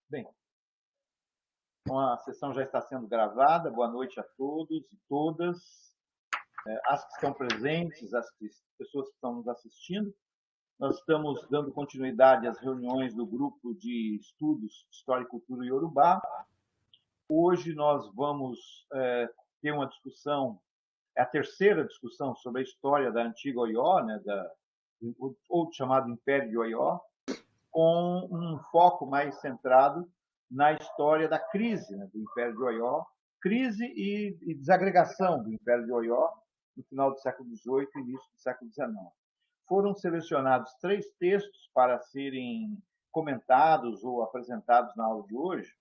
Bem, então a sessão já está sendo gravada. Boa noite a todos e todas, as que estão presentes, as pessoas que estão nos assistindo. Nós estamos dando continuidade às reuniões do grupo de estudos História e Cultura Iorubá. Hoje nós vamos ter uma discussão, é a terceira discussão sobre a história da antiga Oió, né, ou chamado Império de Oió, com um foco mais centrado na história da crise, né, do Império de Oió, crise e desagregação do Império de Oió no final do século XVIII e início do século XIX. Foram selecionados 3 textos para serem comentados ou apresentados na aula de hoje.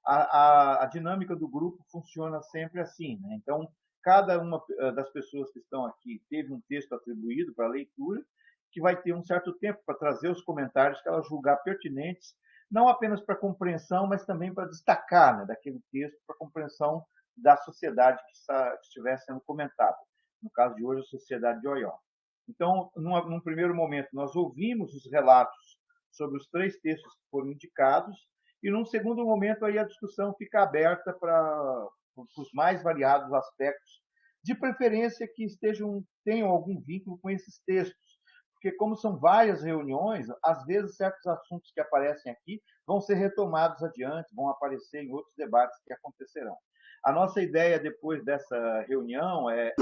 A dinâmica do grupo funciona sempre assim, né? Então, cada uma das pessoas que estão aqui teve um texto atribuído para leitura, que vai ter um certo tempo para trazer os comentários que ela julgar pertinentes, não apenas para compreensão, mas também para destacar, né, daquele texto para compreensão da sociedade que estiver sendo comentada. No caso de hoje, a sociedade de Oió. Então, num primeiro momento, nós ouvimos os relatos sobre os 3 textos que foram indicados, e num segundo momento aí a discussão fica aberta para os mais variados aspectos, de preferência que tenham algum vínculo com esses textos, porque como são várias reuniões, às vezes certos assuntos que aparecem aqui vão ser retomados adiante, vão aparecer em outros debates que acontecerão. A nossa ideia depois dessa reunião é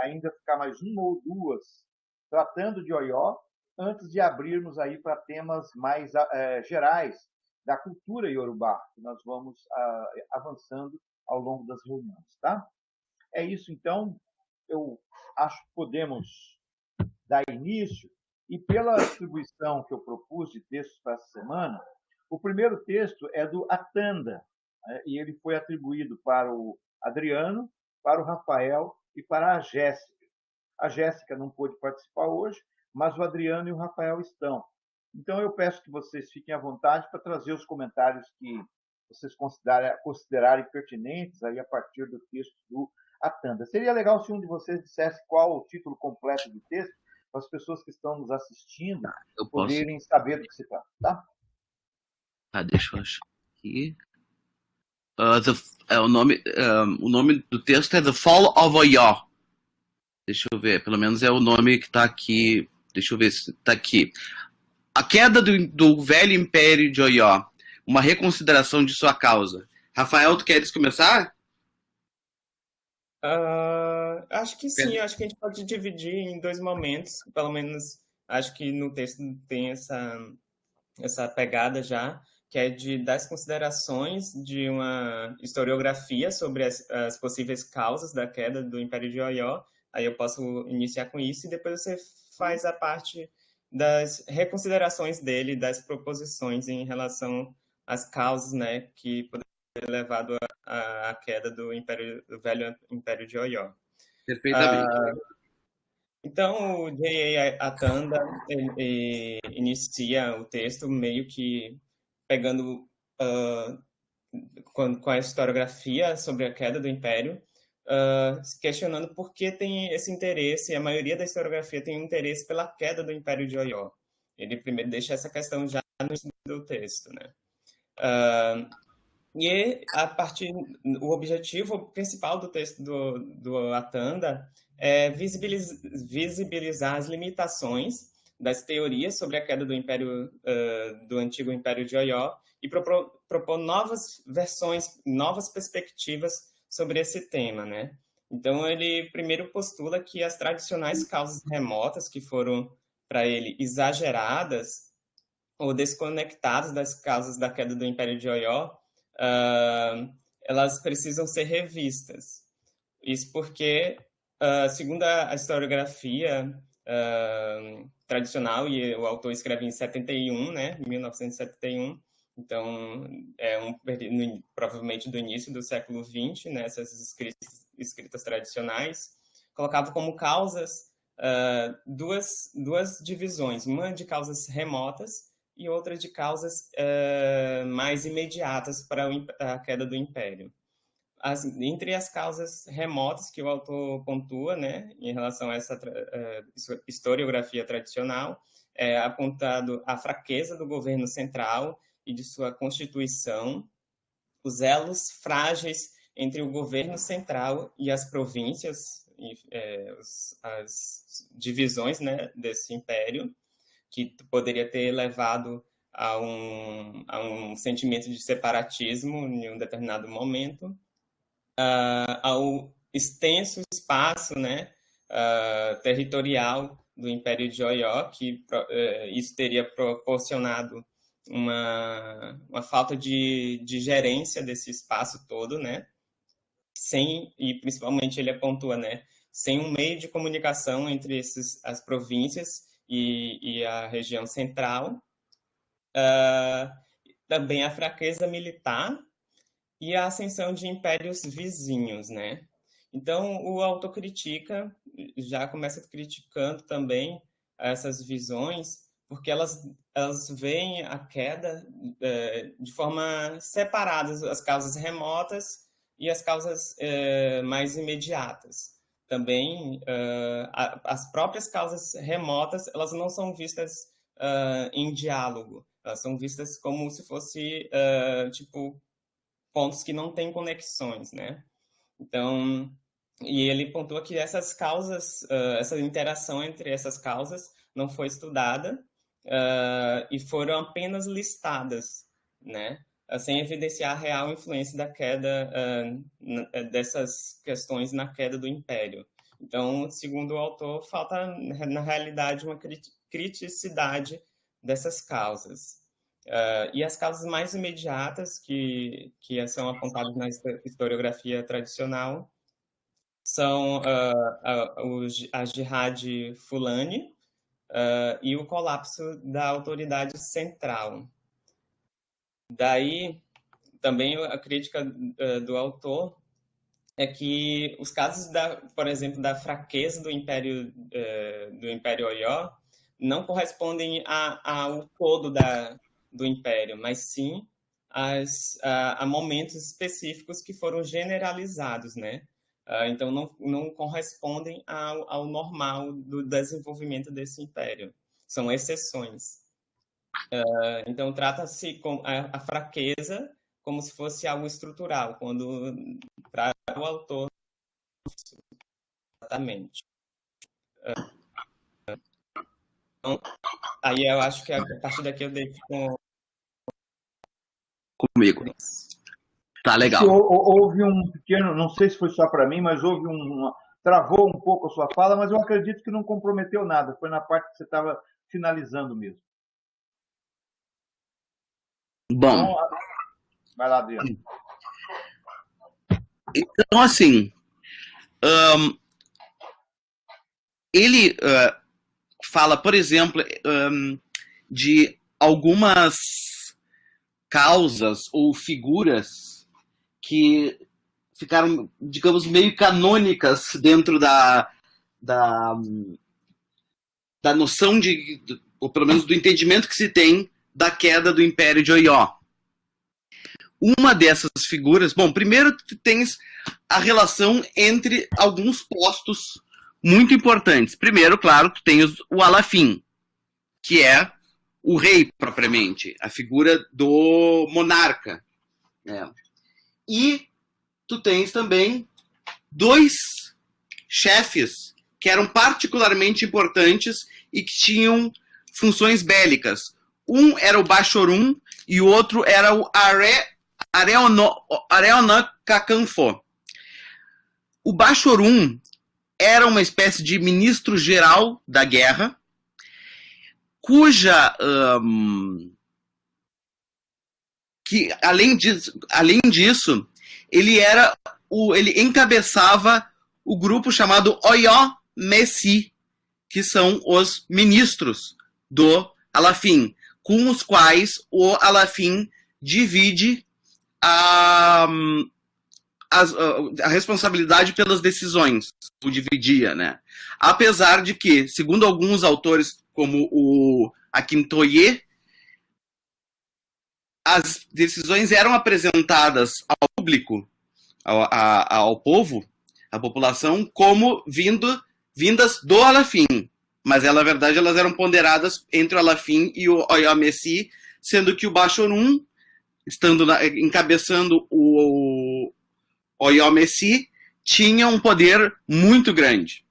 ainda ficar mais uma ou duas tratando de Oió, antes de abrirmos aí para temas mais gerais da cultura iorubá, que nós vamos avançando ao longo das reuniões, tá? É isso, então. Eu acho que podemos dar início, e pela distribuição que eu propus de textos para essa semana, o primeiro texto é do Atanda, né? E ele foi atribuído para o Adriano, para o Rafael e para a Jéssica. A Jéssica não pôde participar hoje, mas o Adriano e o Rafael estão. Então, eu peço que vocês fiquem à vontade para trazer os comentários que vocês considerarem pertinentes aí a partir do texto do Atanda. Seria legal se um de vocês dissesse qual o título completo do texto, para as pessoas que estão nos assistindo poderem saber do que se trata, tá? Deixa eu achar aqui. O nome do texto é The Fall of Oió. Deixa eu ver, pelo menos é o nome que está aqui. Deixa eu ver se está aqui. A queda do velho Império de Oió. Uma reconsideração de sua causa. Rafael, tu queres começar? Acho que sim, acho que a gente pode dividir em 2 momentos, pelo menos acho que no texto tem essa pegada já, que é das considerações de uma historiografia sobre as possíveis causas da queda do Império de Oió. Aí eu posso iniciar com isso e depois você faz a parte das reconsiderações dele, das proposições em relação às causas, né, que poderiam ter levado à queda do velho Império de Oió. Perfeitamente. Então, o J.A. Atanda inicia o texto meio que pegando com a historiografia sobre a queda do Império, questionando por que tem esse interesse, a maioria da historiografia tem um interesse pela queda do Império de Oió. Ele primeiro deixa essa questão já no início do texto, né? E o objetivo principal do texto do Atanda é visibilizar as limitações das teorias sobre a queda do Império, do antigo Império de Oió, e propor novas versões, novas perspectivas sobre esse tema, né? Então, ele primeiro postula que as tradicionais causas remotas, que foram, para ele, exageradas ou desconectadas das causas da queda do Império de Oió, elas precisam ser revistas. Isso porque, segundo a historiografia tradicional, e o autor escreve em 71, né, 1971, então é provavelmente do início do século XX, né, essas escritas tradicionais, colocava como causas duas divisões, uma de causas remotas e outra de causas mais imediatas para a queda do Império. Entre as causas remotas que o autor pontua, né, em relação a essa historiografia tradicional, é apontado a fraqueza do governo central e de sua constituição, os elos frágeis entre o governo central e as províncias, as divisões, né, desse império, que poderia ter levado a um sentimento de separatismo em um determinado momento, ao extenso espaço, né, territorial do Império de Oió, que isso teria proporcionado uma falta de gerência desse espaço todo, né, e principalmente ele pontua, né, sem um meio de comunicação entre as províncias e a região central, também a fraqueza militar e a ascensão de impérios vizinhos, né? Então, o autor já começa criticando também essas visões, porque elas veem a queda de forma separada, as causas remotas e as causas mais imediatas. Também, as próprias causas remotas, elas não são vistas em diálogo, elas são vistas como se fosse, tipo, pontos que não têm conexões, né? Então, e ele pontua que essas causas, essa interação entre essas causas não foi estudada e foram apenas listadas, né? Sem evidenciar a real influência da queda dessas questões na queda do Império. Então, segundo o autor, falta, na realidade, uma criticidade dessas causas. E as causas mais imediatas que são apontadas na historiografia tradicional são a Jihad Fulani e o colapso da autoridade central. Daí, também a crítica do autor é que os casos, por exemplo, da fraqueza do Império Oió não correspondem ao todo do Império, mas sim a momentos específicos que foram generalizados, né? Então, não correspondem ao normal do desenvolvimento desse Império. São exceções. Então, trata-se com a fraqueza como se fosse algo estrutural, quando para o autor, exatamente. Então, aí eu acho que a partir daqui eu deixo comigo. Tá legal. Houve um pequeno, não sei se foi só para mim, mas houve travou um pouco a sua fala, mas eu acredito que não comprometeu nada. Foi na parte que você estava finalizando mesmo. Bom. Então, vai lá, Adriano. Então, assim, ele fala, por exemplo, de algumas causas ou figuras que ficaram, digamos, meio canônicas dentro da noção ou pelo menos do entendimento que se tem da queda do Império de Oió. Uma dessas figuras, bom, primeiro tu tens a relação entre alguns postos muito importantes. Primeiro, claro, tu tens o Alafim, que é o rei propriamente, a figura do monarca. Né? E tu tens também dois chefes que eram particularmente importantes e que tinham funções bélicas. Um era o Bachorum e o outro era o Areonacacanfo. O Bachorum era uma espécie de ministro-geral da guerra, cuja que além disso ele encabeçava o grupo chamado Oió Messi, que são os ministros do Alafim, com os quais o Alafim divide a responsabilidade pelas decisões, o dividia, né? Apesar de que, segundo alguns autores, como o Akintoye, as decisões eram apresentadas ao público, ao povo, à população, como vindas do Alafim. Mas, na verdade, elas eram ponderadas entre o Alafim e o Oió Messi, sendo que o Bachorum, encabeçando o Oyo Messi, tinha um poder muito grande.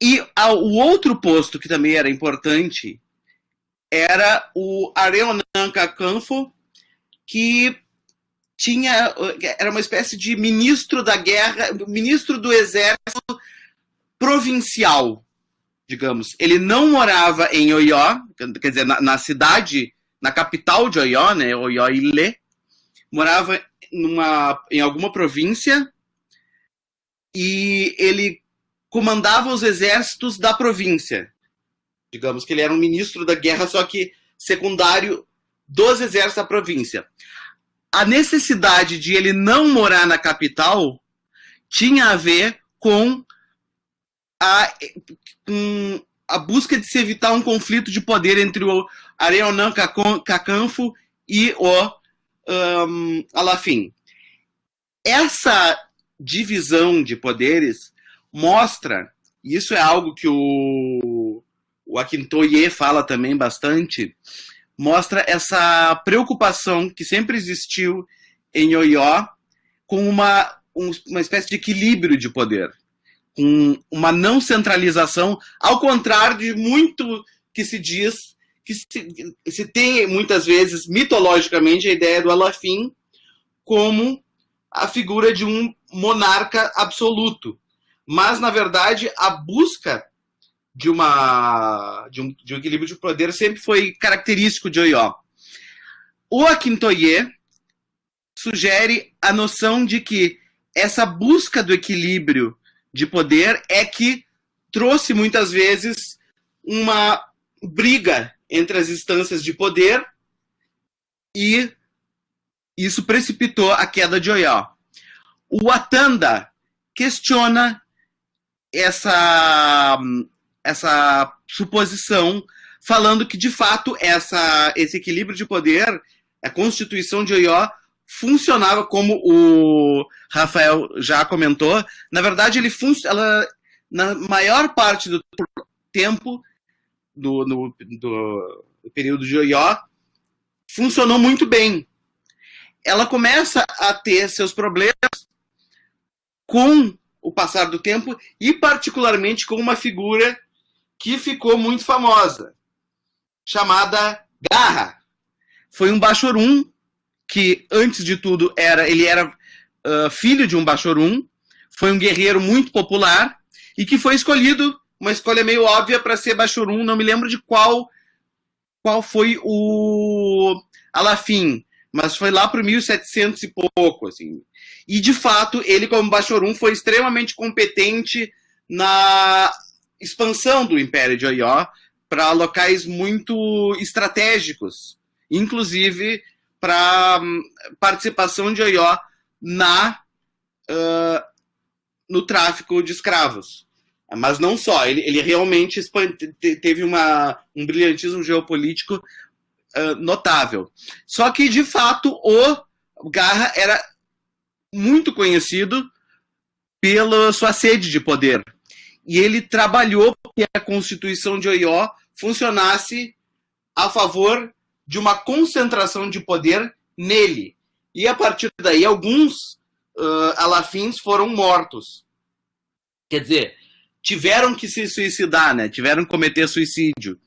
E o outro posto que também era importante era o Areonan Kakanfo, que era uma espécie de ministro da guerra, ministro do exército provincial, digamos. Ele não morava em Oyo, quer dizer, na cidade, na capital de Oyo, né, Oyo-Ilê, morava em alguma província, e ele comandava os exércitos da província. Digamos que ele era um ministro da guerra, só que secundário dos exércitos da província. A necessidade de ele não morar na capital tinha a ver com a busca de se evitar um conflito de poder entre o Areonan Kakanfo e o Alafim. Essa divisão de poderes mostra, e isso é algo que o Akintoye fala também bastante, mostra essa preocupação que sempre existiu em Oyo com uma espécie de equilíbrio de poder, com uma não centralização, ao contrário de muito que se diz, que se tem muitas vezes mitologicamente a ideia do Alafim como a figura de um monarca absoluto. Mas, na verdade, a busca de um equilíbrio de poder sempre foi característico de Oyo. O Akintoye sugere a noção de que essa busca do equilíbrio de poder é que trouxe muitas vezes uma briga entre as instâncias de poder, e isso precipitou a queda de Oyo. O Atanda questiona essa suposição, falando que, de fato, esse equilíbrio de poder, a Constituição de Oyo, funcionava como o Rafael já comentou. Na verdade, ela, na maior parte do tempo, no período de Oyo, funcionou muito bem. Ela começa a ter seus problemas com o passar do tempo, e particularmente com uma figura que ficou muito famosa, chamada Garra. Foi um Bachorum que, antes de tudo, ele era filho de um Bachorum, foi um guerreiro muito popular, e que foi escolhido, uma escolha meio óbvia para ser Bachorum. Não me lembro de qual foi o Alafim, mas foi lá para 1700 e pouco, assim. E, de fato, ele, como Bachorum, foi extremamente competente na expansão do Império de Oyo para locais muito estratégicos, inclusive para participação de Oyo no tráfico de escravos. Mas não só, ele realmente teve um brilhantismo geopolítico notável. Só que, de fato, o Garra era muito conhecido pela sua sede de poder. E ele trabalhou para que a Constituição de Oyo funcionasse a favor de uma concentração de poder nele. E, a partir daí, alguns alafins foram mortos. Quer dizer, tiveram que se suicidar, né? Tiveram que cometer suicídio.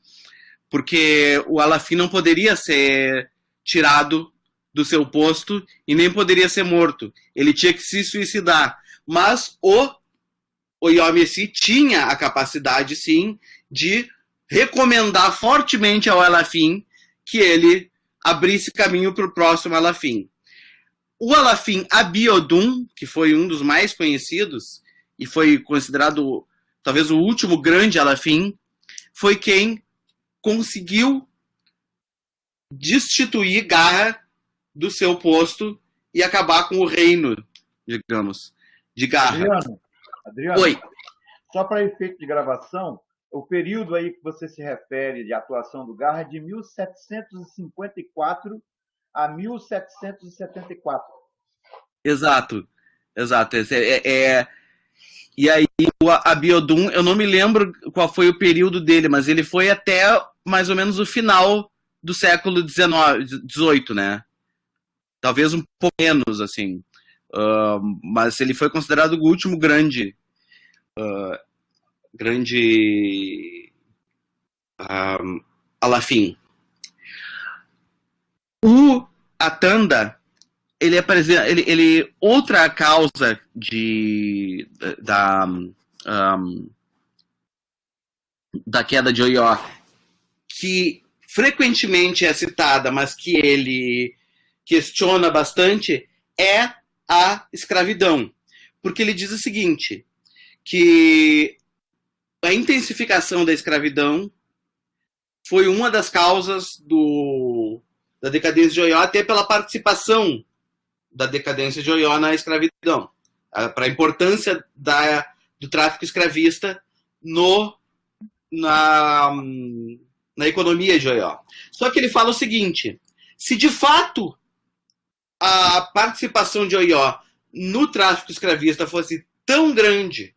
Porque o alafim não poderia ser tirado do seu posto e nem poderia ser morto. Ele tinha que se suicidar. Mas o Oyo Messi tinha a capacidade, sim, de recomendar fortemente ao alafim que ele abrisse caminho para o próximo alafim. O alafim Abiodun, que foi um dos mais conhecidos e foi considerado talvez o último grande alafim, foi quem conseguiu destituir Garra do seu posto e acabar com o reino, digamos, de Garra. Adriano, Oi. Só para efeito de gravação, o período aí que você se refere de atuação do Garra é de 1754 a 1774. Exato. E aí o Abiodun, eu não me lembro qual foi o período dele, mas ele foi até mais ou menos o final do século XVIII, né? Talvez um pouco menos, assim. Mas ele foi considerado o último grande Alafim. O Atanda, outra causa da queda de Oió, que frequentemente é citada, mas que ele questiona bastante, é a escravidão. Porque ele diz o seguinte, que a intensificação da escravidão foi uma das causas da decadência de Oió, até pela participação da decadência de Oió na escravidão, para a importância do tráfico escravista na economia de Oió. Só que ele fala o seguinte, se de fato a participação de Oió no tráfico escravista fosse tão grande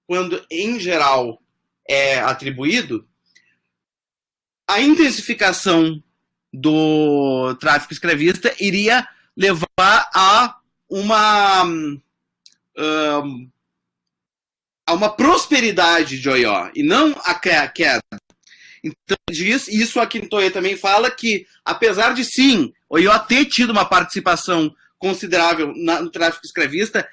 quando, em geral, é atribuído, a intensificação do tráfico escravista iria levar a uma prosperidade de Oió, e não a queda. Então, diz, isso a Akintoye também fala que, apesar de, sim, Oió ter tido uma participação considerável no tráfico escravista,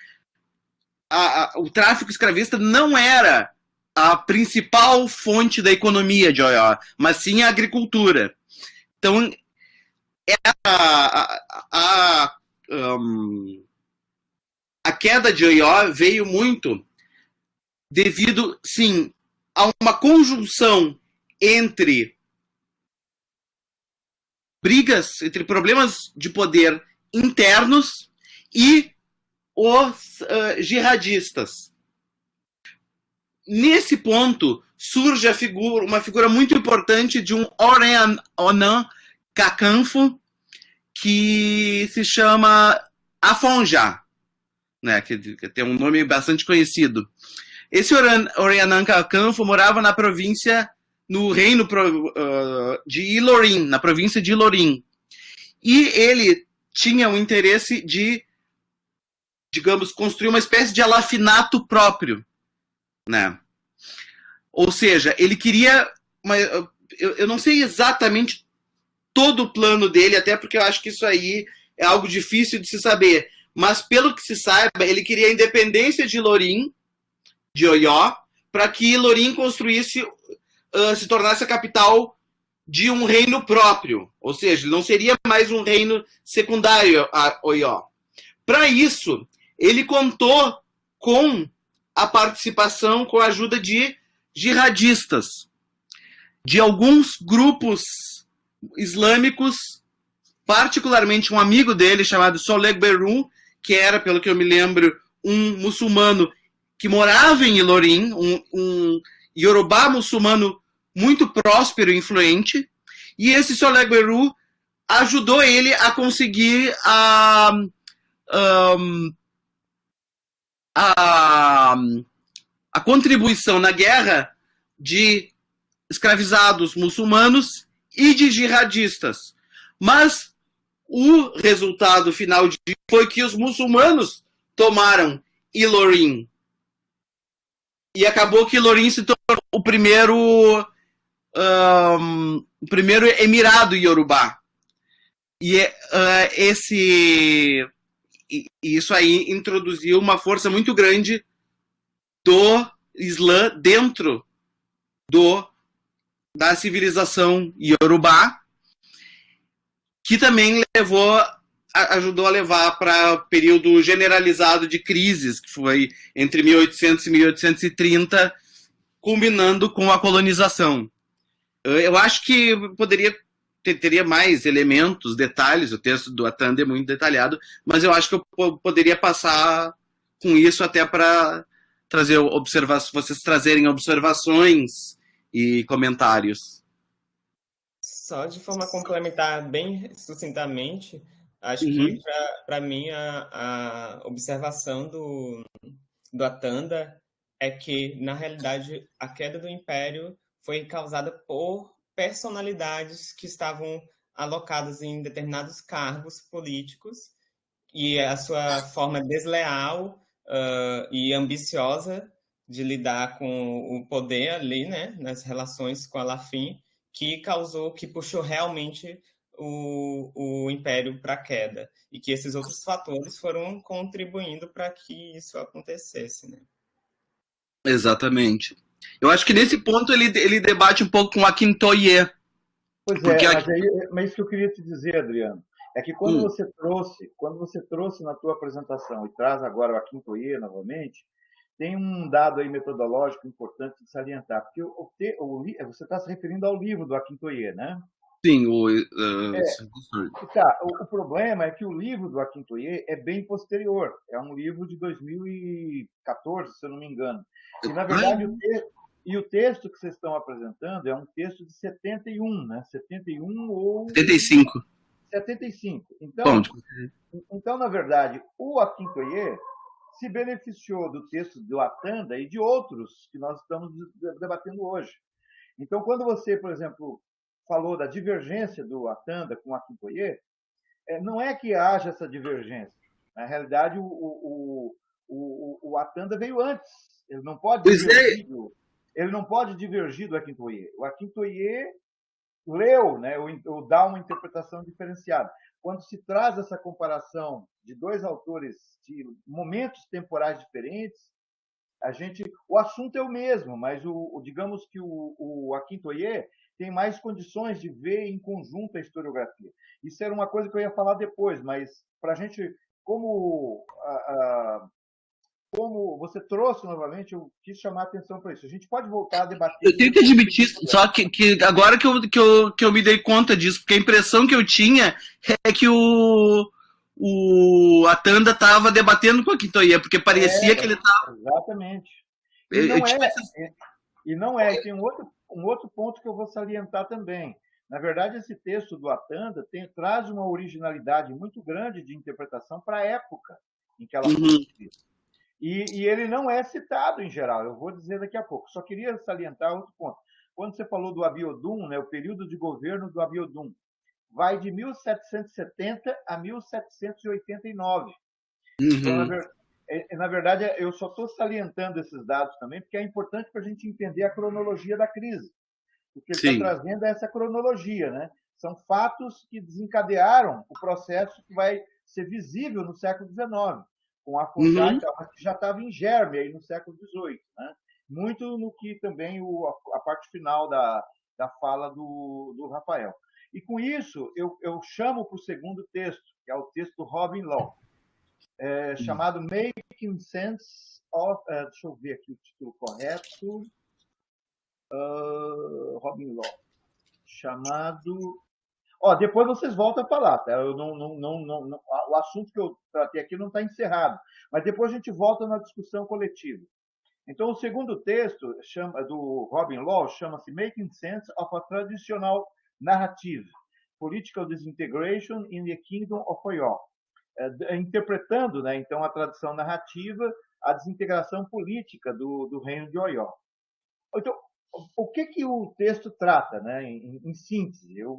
o tráfico escravista não era a principal fonte da economia de Oió, mas sim a agricultura. Então, a queda de Oió veio muito devido, sim, a uma conjunção entre brigas, entre problemas de poder internos e os jihadistas. Nesse ponto, surge uma figura muito importante de um Oren Onan Kakanfo, que se chama Afonja, né, que tem um nome bastante conhecido. Esse Oren Kakanfo morava na província, no reino de Ilorin, na província de Ilorin. E ele tinha o interesse de, digamos, construir uma espécie de alafinato próprio, né? Ou seja, ele queria... eu não sei exatamente todo o plano dele, até porque eu acho que isso aí é algo difícil de se saber. Mas, pelo que se saiba, ele queria a independência de Ilorin, de Oió, para que Ilorin se tornasse a capital de um reino próprio. Ou seja, não seria mais um reino secundário a Oió. Para isso, ele contou com a participação, com a ajuda de jihadistas, de alguns grupos islâmicos, particularmente um amigo dele chamado Soleg Berun, que era, pelo que eu me lembro, um muçulmano que morava em Ilorin, um iorubá muçulmano muito próspero e influente, e esse Soleg Berun ajudou ele a conseguir a contribuição na guerra de escravizados muçulmanos e de jihadistas. Mas o resultado final foi que os muçulmanos tomaram Ilorin. E acabou que Ilorin se tornou o primeiro emirado iorubá. E isso aí introduziu uma força muito grande do Islã dentro da civilização iorubá, que também ajudou a levar para o período generalizado de crises, que foi entre 1800 e 1830, culminando com a colonização. Eu acho que teria mais elementos, detalhes, o texto do Atanda é muito detalhado, mas eu acho que eu poderia passar com isso até para trazer vocês trazerem observações e comentários. Só de forma complementar bem sucintamente, acho que para mim a observação do Atanda é que, na realidade, a queda do Império foi causada por personalidades que estavam alocadas em determinados cargos políticos e a sua forma desleal e ambiciosa de lidar com o poder ali, né, nas relações com a Lafim, que puxou realmente o Império para a queda, e que esses outros fatores foram contribuindo para que isso acontecesse, né? Exatamente. Eu acho que nesse ponto ele debate um pouco com a Akintoye. Pois Porque é, mas isso que eu queria te dizer, Adriano, é que quando você trouxe na tua apresentação e traz agora o Akintoye novamente, tem um dado aí metodológico importante de salientar, porque você está se referindo ao livro do Akintoye, né? sim, Tá, o problema é que o livro do Akintoye é bem posterior, é um livro de 2014, se eu não me engano. E, na verdade, o texto que vocês estão apresentando é um texto de 71, né? 71 ou 75. 75. Bom, Então, na verdade, o Akintoye se beneficiou do texto do Atanda e de outros que nós estamos debatendo hoje. Então, quando você, por exemplo, falou da divergência do Atanda com o Akintoye, não é que haja essa divergência. Na realidade, o Atanda veio antes. Ele não pode pois é, divergir do Akintoye. O Akintoye leu, né, ou dá uma interpretação diferenciada. Quando se traz essa comparação de dois autores de momentos temporais diferentes, o assunto é o mesmo, mas digamos que o Akintoye tem mais condições de ver em conjunto a historiografia. Isso era uma coisa que eu ia falar depois, mas para a gente, como você trouxe novamente, eu quis chamar a atenção para isso. A gente pode voltar a debater eu isso tenho que depois. admitir, só que agora que eu me dei conta disso, porque a impressão que eu tinha é que o Atanda estava debatendo com a Akintoye, porque parecia que ele estava. Exatamente. E Eu não é, tinha e tem um outro ponto que eu vou salientar também. Na verdade, esse texto do Atanda traz uma originalidade muito grande de interpretação para a época em que ela foi escrita. E ele não é citado em geral, eu vou dizer daqui a pouco. Só queria salientar outro ponto. Quando você falou do Abiodun, né, o período de governo do Abiodun, vai de 1770 a 1789. Então, na verdade, eu só estou salientando esses dados também, porque é importante para a gente entender a cronologia da crise. O que ele está trazendo é essa cronologia, né? São fatos que desencadearam o processo que vai ser visível no século XIX, com a FUNJA, que já estava em germe aí no século XVIII, né? Muito no que também a parte final da fala do Rafael. E com isso, eu chamo para o segundo texto, que é o texto do Robin Law, chamado Making Sense of... deixa eu ver aqui o título correto. Robin Law. Chamado... depois vocês voltam a falar, tá? Eu o assunto que eu tratei aqui não está encerrado, mas depois a gente volta na discussão coletiva. Então, o segundo texto do Robin Law chama-se Making Sense of a Traditional Narrative, Political Disintegration in the Kingdom of Oyo. Interpretando, né, então, a tradição narrativa, a desintegração política do reino de Oyo. Então, o que o texto trata, né, em síntese? Eu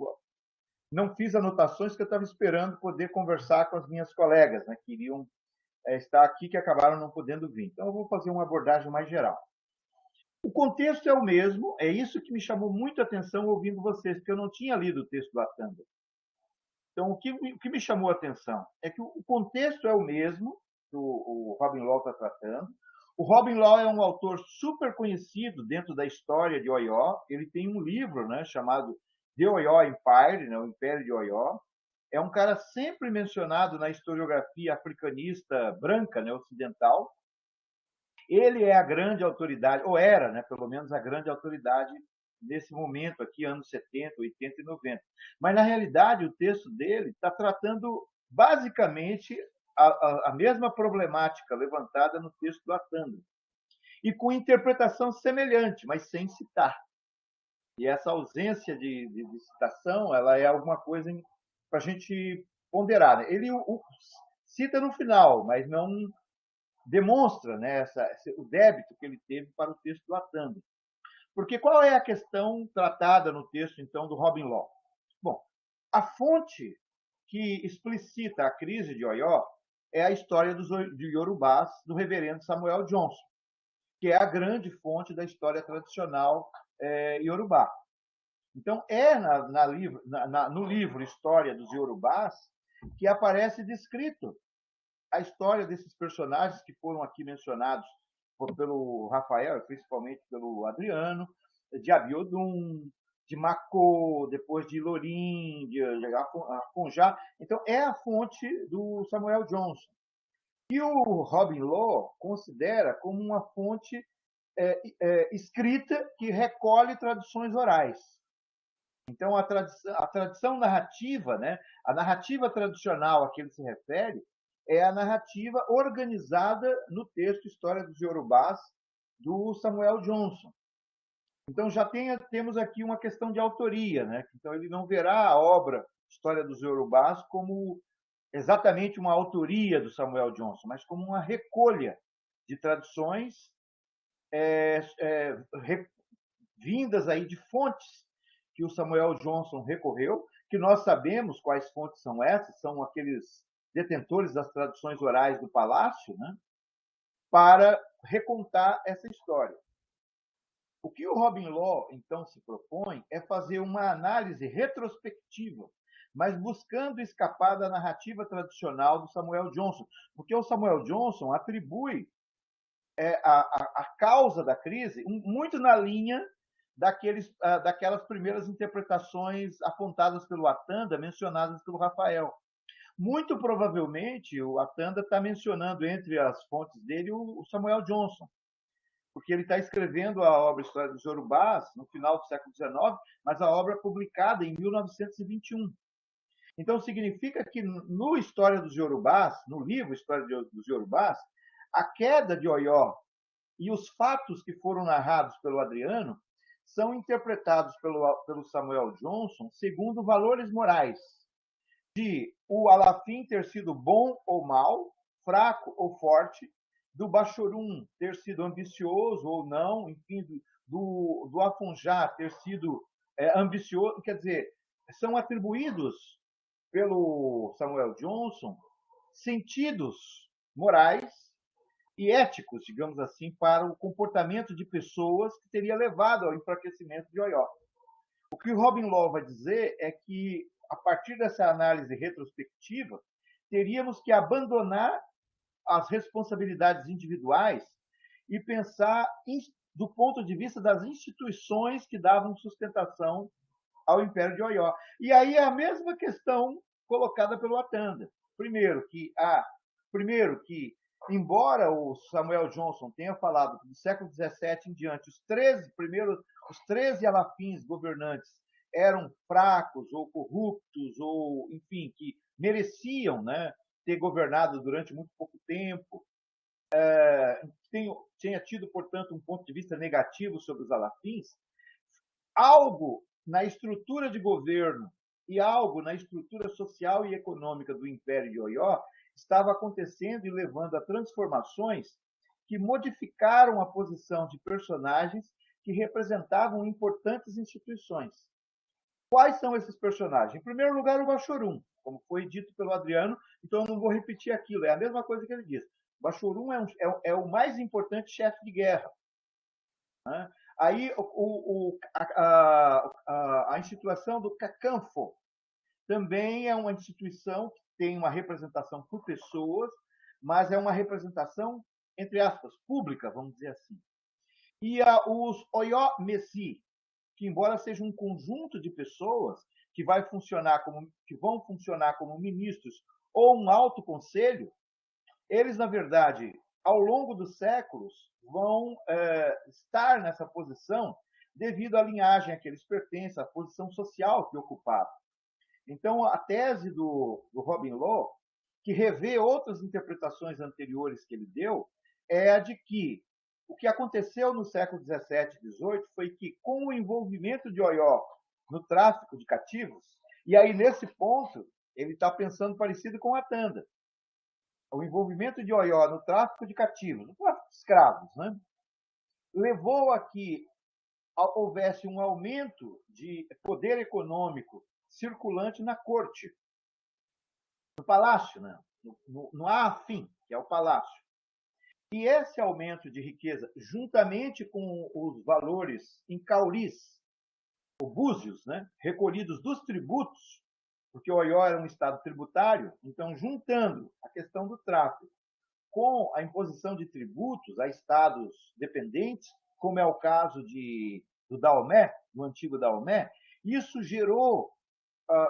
não fiz anotações porque eu estava esperando poder conversar com as minhas colegas, né, que iriam estar aqui, que acabaram não podendo vir. Então, eu vou fazer uma abordagem mais geral. O contexto é o mesmo, é isso que me chamou muito a atenção ouvindo vocês, porque eu não tinha lido o texto do Atanda. Então, o que me chamou a atenção é que o contexto é o mesmo que o Robin Law está tratando. O Robin Law é um autor super conhecido dentro da história de Oyo. Ele tem um livro, né, chamado The Oyo Empire, né, o Império de Oyo. É um cara sempre mencionado na historiografia africanista branca, né, ocidental. Ele é a grande autoridade, ou era, né, pelo menos a grande autoridade nesse momento aqui, anos 70, 80 e 90. Mas, na realidade, o texto dele está tratando basicamente a mesma problemática levantada no texto do Atanda, e com interpretação semelhante, mas sem citar. E essa ausência de citação, ela é alguma coisa para a gente ponderar. Né? Ele cita no final, mas não demonstra, né, o débito que ele teve para o texto do Atanda. Porque qual é a questão tratada no texto, então, do Robin Law? Bom, a fonte que explicita a crise de Oió é a história dos Yorubás do reverendo Samuel Johnson, que é a grande fonte da história tradicional Yorubá. Então, é no livro História dos Yorubás que aparece descrito a história desses personagens que foram aqui mencionados pelo Rafael, principalmente pelo Adriano, de Abiodun, de Macô, depois de Lorim, de Afonjá. Então, é a fonte do Samuel Johnson. E o Robin Law considera como uma fonte escrita que recolhe tradições orais. Então, a tradição narrativa, né, a narrativa tradicional a que ele se refere, é a narrativa organizada no texto História dos Yorubás, do Samuel Johnson. Então, já temos aqui uma questão de autoria, né? Então, ele não verá a obra História dos Yorubás como exatamente uma autoria do Samuel Johnson, mas como uma recolha de tradições vindas aí de fontes que o Samuel Johnson recorreu, que nós sabemos quais fontes são essas, são aqueles detentores das traduções orais do palácio, né, para recontar essa história. O que o Robin Law, então, se propõe é fazer uma análise retrospectiva, mas buscando escapar da narrativa tradicional do Samuel Johnson, porque o Samuel Johnson atribui a causa da crise muito na linha daquelas primeiras interpretações apontadas pelo Atanda, mencionadas pelo Rafael. Muito provavelmente, o Atanda está mencionando entre as fontes dele o Samuel Johnson, porque ele está escrevendo a obra História dos Yorubás no final do século XIX, mas a obra publicada em 1921. Então, significa que no História dos Yorubás, no livro História dos Yorubás, a queda de Oió e os fatos que foram narrados pelo Adriano são interpretados pelo Samuel Johnson segundo valores morais, de o Alafim ter sido bom ou mal, fraco ou forte, do Bachorum ter sido ambicioso ou não, enfim, do Afonjá ter sido ambicioso. Quer dizer, são atribuídos pelo Samuel Johnson sentidos morais e éticos, digamos assim, para o comportamento de pessoas que teria levado ao enfraquecimento de Oió. O que o Robin Law vai dizer é que, a partir dessa análise retrospectiva, teríamos que abandonar as responsabilidades individuais e pensar do ponto de vista das instituições que davam sustentação ao Império de Oió. E aí é a mesma questão colocada pelo Atanda. Primeiro que, embora o Samuel Johnson tenha falado que do século XVII em diante os 13 alafins governantes eram fracos ou corruptos, ou, enfim, que mereciam, né, ter governado durante muito pouco tempo, tinha tido, portanto, um ponto de vista negativo sobre os alafins, algo na estrutura de governo e algo na estrutura social e econômica do Império de Oió estava acontecendo e levando a transformações que modificaram a posição de personagens que representavam importantes instituições. Quais são esses personagens? Em primeiro lugar, o Bachorum, como foi dito pelo Adriano, então eu não vou repetir aquilo, é a mesma coisa que ele diz. O Bachorum é o mais importante chefe de guerra. Né? Aí a instituição do Cacanfo também é uma instituição que tem uma representação por pessoas, mas é uma representação, entre aspas, pública, vamos dizer assim. E os Oió Messi, que embora seja um conjunto de pessoas que vão funcionar como ministros ou um alto conselho, eles, na verdade, ao longo dos séculos, vão estar nessa posição devido à linhagem a que eles pertencem, à posição social que ocupavam. Então, a tese do Robin Law, que revê outras interpretações anteriores que ele deu, é a de que o que aconteceu no século XVII e XVIII foi que, com o envolvimento de Oió no tráfico de cativos, e aí, nesse ponto, ele está pensando parecido com Atanda, o envolvimento de Oió no tráfico de cativos, no tráfico de escravos, né, levou a que houvesse um aumento de poder econômico circulante na corte, no palácio, né? no Afim, que é o palácio. E esse aumento de riqueza, juntamente com os valores em cauris, ou búzios, né? recolhidos dos tributos, porque Oió era um estado tributário, então, juntando a questão do tráfico com a imposição de tributos a estados dependentes, como é o caso do Daomé, do antigo Daomé, isso gerou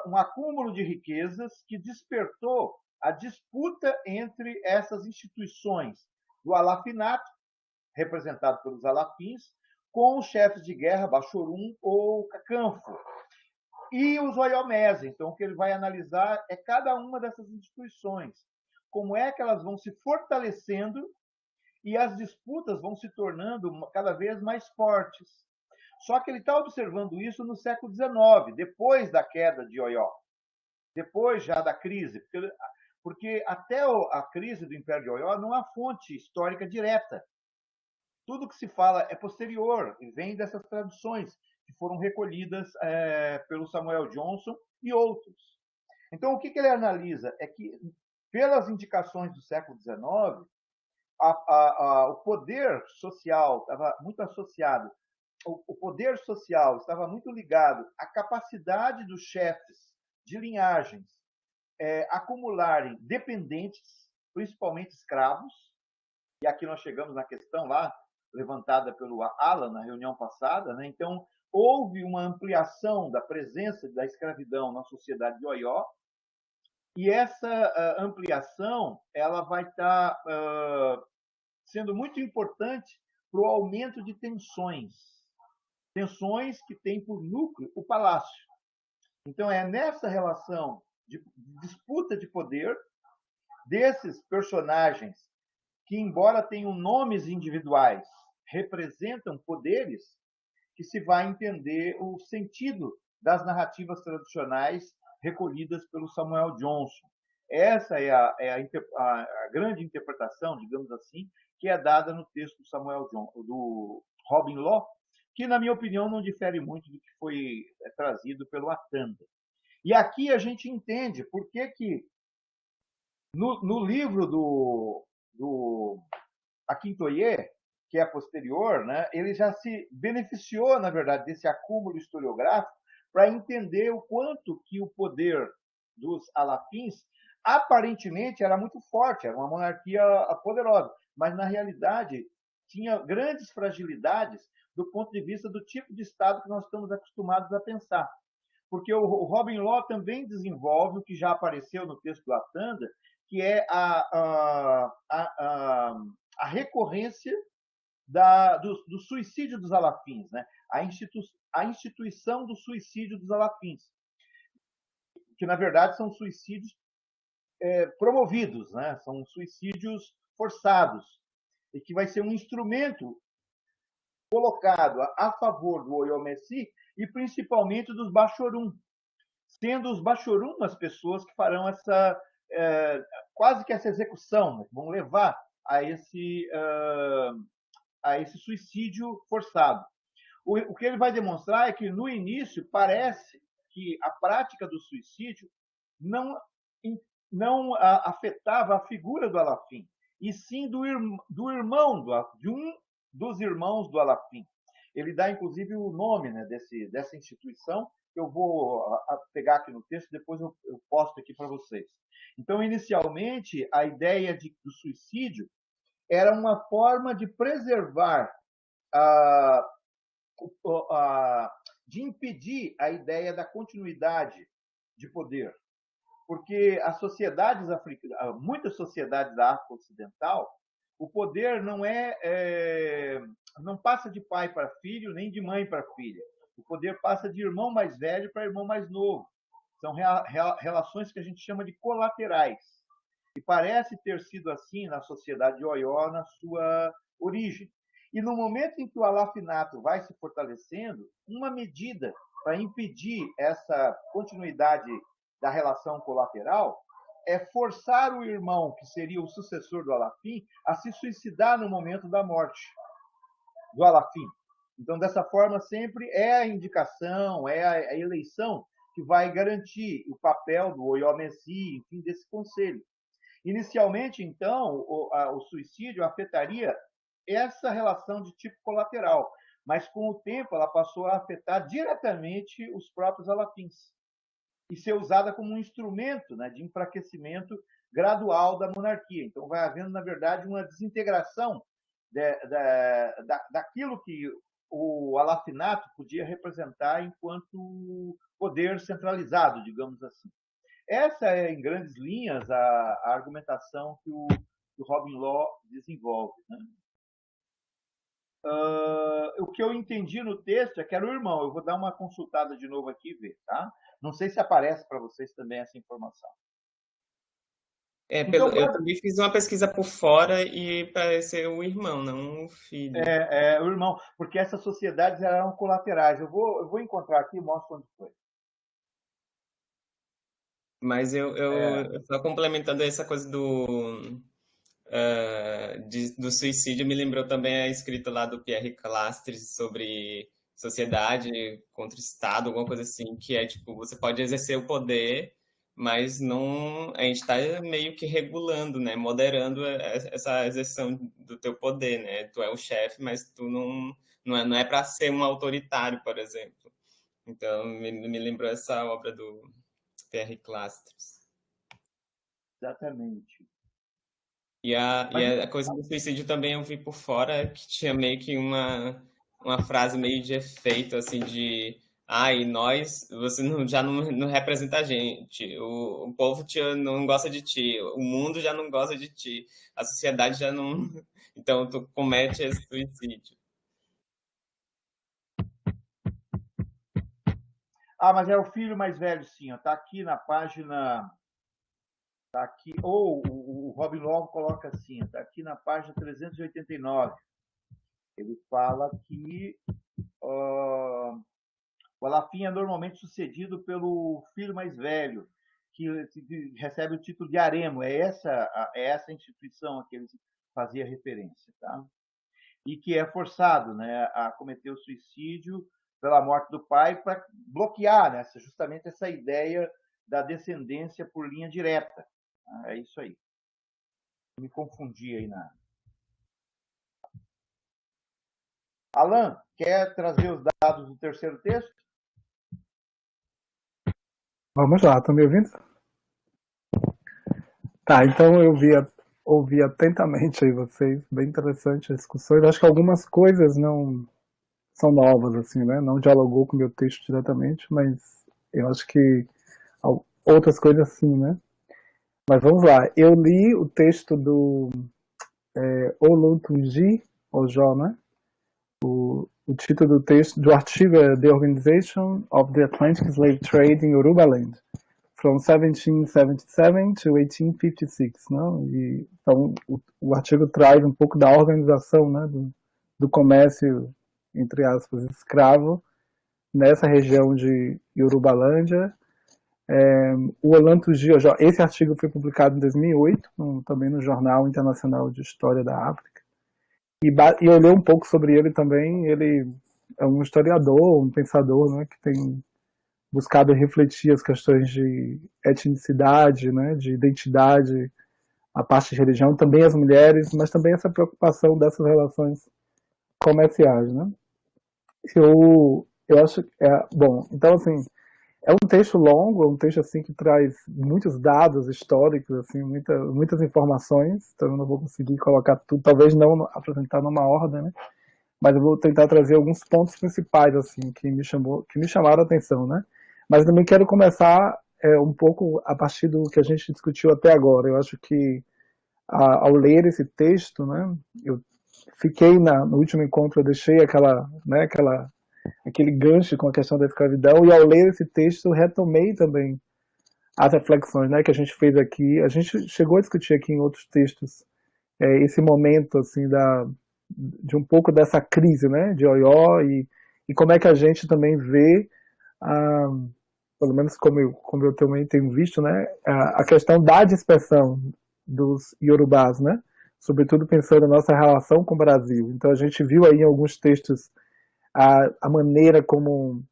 um acúmulo de riquezas que despertou a disputa entre essas instituições do alafinato, representado pelos alafins, com os chefes de guerra, Bachorum ou Cacanfo, e os Oiomés. Então, o que ele vai analisar é cada uma dessas instituições, como é que elas vão se fortalecendo e as disputas vão se tornando cada vez mais fortes. Só que ele está observando isso no século XIX, depois da queda de Oió, depois já da crise, porque até a crise do Império de Oió não há fonte histórica direta. Tudo que se fala é posterior e vem dessas traduções que foram recolhidas pelo Samuel Johnson e outros. Então, o que ele analisa é que, pelas indicações do século XIX, o poder social estava muito associado, o poder social estava muito ligado à capacidade dos chefes de linhagens acumularem dependentes, principalmente escravos, e aqui nós chegamos na questão lá, levantada pelo Alan na reunião passada, né? Então, houve uma ampliação da presença da escravidão na sociedade de Oió, e essa ampliação ela vai estar sendo muito importante para o aumento de tensões que tem por núcleo o palácio. Então, é nessa relação de disputa de poder desses personagens que, embora tenham nomes individuais, representam poderes, que se vai entender o sentido das narrativas tradicionais recolhidas pelo Samuel Johnson. Essa é a grande interpretação, digamos assim, que é dada no texto do Samuel Johnson, do Robin Law, que, na minha opinião, não difere muito do que foi trazido pelo Atanda. E aqui a gente entende por que no livro do Akintoye, que é posterior, né, ele já se beneficiou, na verdade, desse acúmulo historiográfico para entender o quanto que o poder dos alafins aparentemente era muito forte, era uma monarquia poderosa, mas na realidade tinha grandes fragilidades do ponto de vista do tipo de Estado que nós estamos acostumados a pensar. Porque o Robin Law também desenvolve o que já apareceu no texto do Atanda, que é a recorrência do suicídio dos alafins, né? A instituição do suicídio dos alafins, que na verdade são suicídios promovidos, né? São suicídios forçados, e que vai ser um instrumento colocado a favor do Oyomesi e principalmente dos Bachorum, sendo os Bachorum as pessoas que farão essa quase que essa execução, né? Vão levar a esse suicídio forçado. O que ele vai demonstrar é que, no início, parece que a prática do suicídio não afetava a figura do Alafim, e sim de um dos irmãos do Alafim. Ele dá, inclusive, o nome, né, dessa instituição, que eu vou pegar aqui no texto, depois eu posto aqui para vocês. Então, inicialmente, a ideia do suicídio era uma forma de preservar, de impedir a ideia da continuidade de poder. Porque as sociedades africanas, muitas sociedades da África Ocidental, o poder não passa de pai para filho, nem de mãe para filha. O poder passa de irmão mais velho para irmão mais novo. São relações que a gente chama de colaterais. E parece ter sido assim na sociedade de Oió, na sua origem. E no momento em que o alafinato vai se fortalecendo, uma medida para impedir essa continuidade da relação colateral é forçar o irmão, que seria o sucessor do alafim, a se suicidar no momento da morte do alafim. Então, dessa forma, sempre é a indicação, é a eleição que vai garantir o papel do Oyó-Messi, enfim, desse conselho. Inicialmente, então, o suicídio afetaria essa relação de tipo colateral, mas com o tempo ela passou a afetar diretamente os próprios alafins e ser usada como um instrumento, né, de enfraquecimento gradual da monarquia. Então, vai havendo, na verdade, uma desintegração daquilo que o alafinato podia representar enquanto poder centralizado, digamos assim. Essa é, em grandes linhas, a argumentação que o Robin Law desenvolve. Né? O que eu entendi no texto é que era o irmão. Eu vou dar uma consultada de novo aqui e ver. Tá? Não sei se aparece para vocês também essa informação. Então, eu também fiz uma pesquisa por fora e pareceu o irmão, não o filho. O irmão, porque essas sociedades eram colaterais. Eu vou encontrar aqui e mostro onde foi. Mas eu só complementando essa coisa do suicídio, me lembrou também a escrita lá do Pierre Clastres sobre sociedade contra o Estado, alguma coisa assim, que é tipo, você pode exercer o poder, mas não, a gente está meio que regulando, né, moderando essa exerção do teu poder, né? Tu é o chefe, mas tu não é para ser um autoritário, por exemplo. Então, me lembrou essa obra do Pierre Clastres. Exatamente. E a coisa do suicídio também eu vi por fora, que tinha meio que uma frase meio de efeito, assim, de nós, você já não representa a gente, o povo não gosta de ti, o mundo já não gosta de ti, a sociedade já não... Então, tu comete esse suicídio. Mas é o filho mais velho, sim. Está aqui na página... Tá aqui, ou o Robin Law coloca assim, está aqui na página 389. Ele fala que o alafim é normalmente sucedido pelo filho mais velho, que recebe o título de haremo. É essa instituição a que ele fazia referência. Tá? E que é forçado, né, a cometer o suicídio pela morte do pai para bloquear, né, justamente essa ideia da descendência por linha direta. É isso aí. Me confundi aí na... Alan, quer trazer os dados do terceiro texto? Vamos lá, estão me ouvindo? Tá, então eu ouvi atentamente aí vocês, bem interessante as discussões. Acho que algumas coisas não são novas, assim, né? Não dialogou com o meu texto diretamente, mas eu acho que outras coisas sim, né? Mas vamos lá, eu li o texto do Olotunji Ojo, né? O título do texto do artigo é The Organization of the Atlantic Slave Trade in Yorubaland, from 1777 to 1856, não? E, então, o artigo traz um pouco da organização, né, do comércio, entre aspas, escravo, nessa região de Yorubalândia. O Olotunji Ojo, esse artigo foi publicado em 2008, também no Jornal Internacional de História da África, e olhei um pouco sobre ele também. Ele é um historiador, um pensador, né, que tem buscado refletir as questões de etnicidade, né, de identidade, a parte de religião, também as mulheres, mas também essa preocupação dessas relações comerciais, né. Eu acho que bom, então assim, é um texto longo, é um texto assim que traz muitos dados históricos, assim, muitas informações, então eu não vou conseguir colocar tudo, talvez não apresentar numa ordem, né? Mas eu vou tentar trazer alguns pontos principais assim que me chamaram a atenção, né? Mas eu também quero começar um pouco a partir do que a gente discutiu até agora. Eu acho que ao ler esse texto, né, eu fiquei no último encontro, eu deixei aquele gancho com a questão da escravidão, e ao ler esse texto retomei também as reflexões, né, que a gente fez aqui. A gente chegou a discutir aqui em outros textos esse momento assim de um pouco dessa crise, né, de Oió, e como é que a gente também vê, pelo menos como eu também tenho visto, né, a questão da dispersão dos Yorubás, né, sobretudo pensando na nossa relação com o Brasil. Então a gente viu aí em alguns textos a maneira como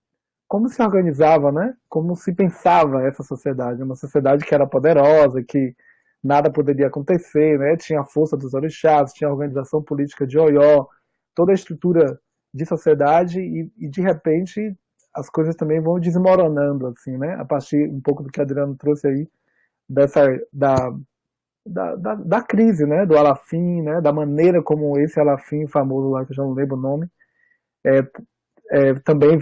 se organizava, né? Como se pensava essa sociedade, uma sociedade que era poderosa, que nada poderia acontecer, né? Tinha a força dos orixás, tinha a organização política de Oió, toda a estrutura de sociedade e de repente as coisas também vão desmoronando, assim, né? A partir um pouco do que a Adriano trouxe aí dessa da crise, né? Do Alafim, né? Da maneira como esse Alafim famoso lá que eu já não lembro o nome, também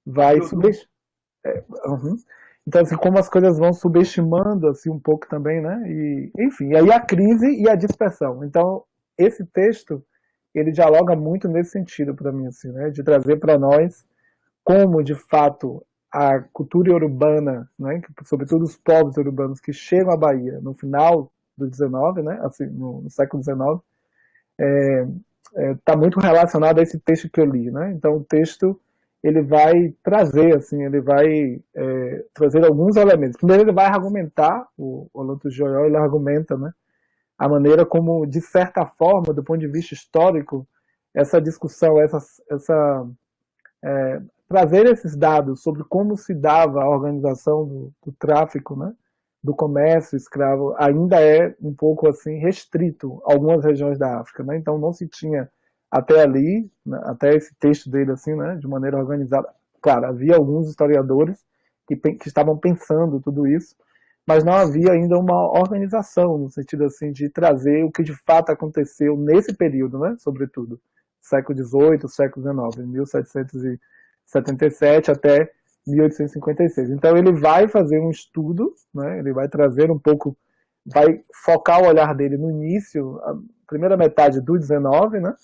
vai subestimar. Uhum. Então, assim, como as coisas vão subestimando assim um pouco também, né? E, enfim, aí a crise e a dispersão. Então, esse texto ele dialoga muito nesse sentido para mim, assim, né? De trazer para nós como, de fato, a cultura urbana, né? Sobretudo os povos urbanos que chegam à Bahia no final do 19, né? Assim, no século 19, está muito relacionado a esse texto que eu li, né? Então, o texto ele vai trazer, assim, ele vai trazer alguns elementos. Primeiro, ele vai argumentar, o Oloto Joió, ele argumenta, né, a maneira como, de certa forma, do ponto de vista histórico, essa discussão, trazer esses dados sobre como se dava a organização do tráfico, né, do comércio escravo, ainda é um pouco assim restrito a algumas regiões da África, né? Então não se tinha até ali, né, até esse texto dele assim, né, de maneira organizada. Claro, havia alguns historiadores que estavam pensando tudo isso, mas não havia ainda uma organização no sentido assim de trazer o que de fato aconteceu nesse período, né, sobretudo século XVIII, século XIX, 1777 até 1856. Então ele vai fazer um estudo, né, ele vai trazer um pouco, vai focar o olhar dele no início, a primeira metade do 19, né,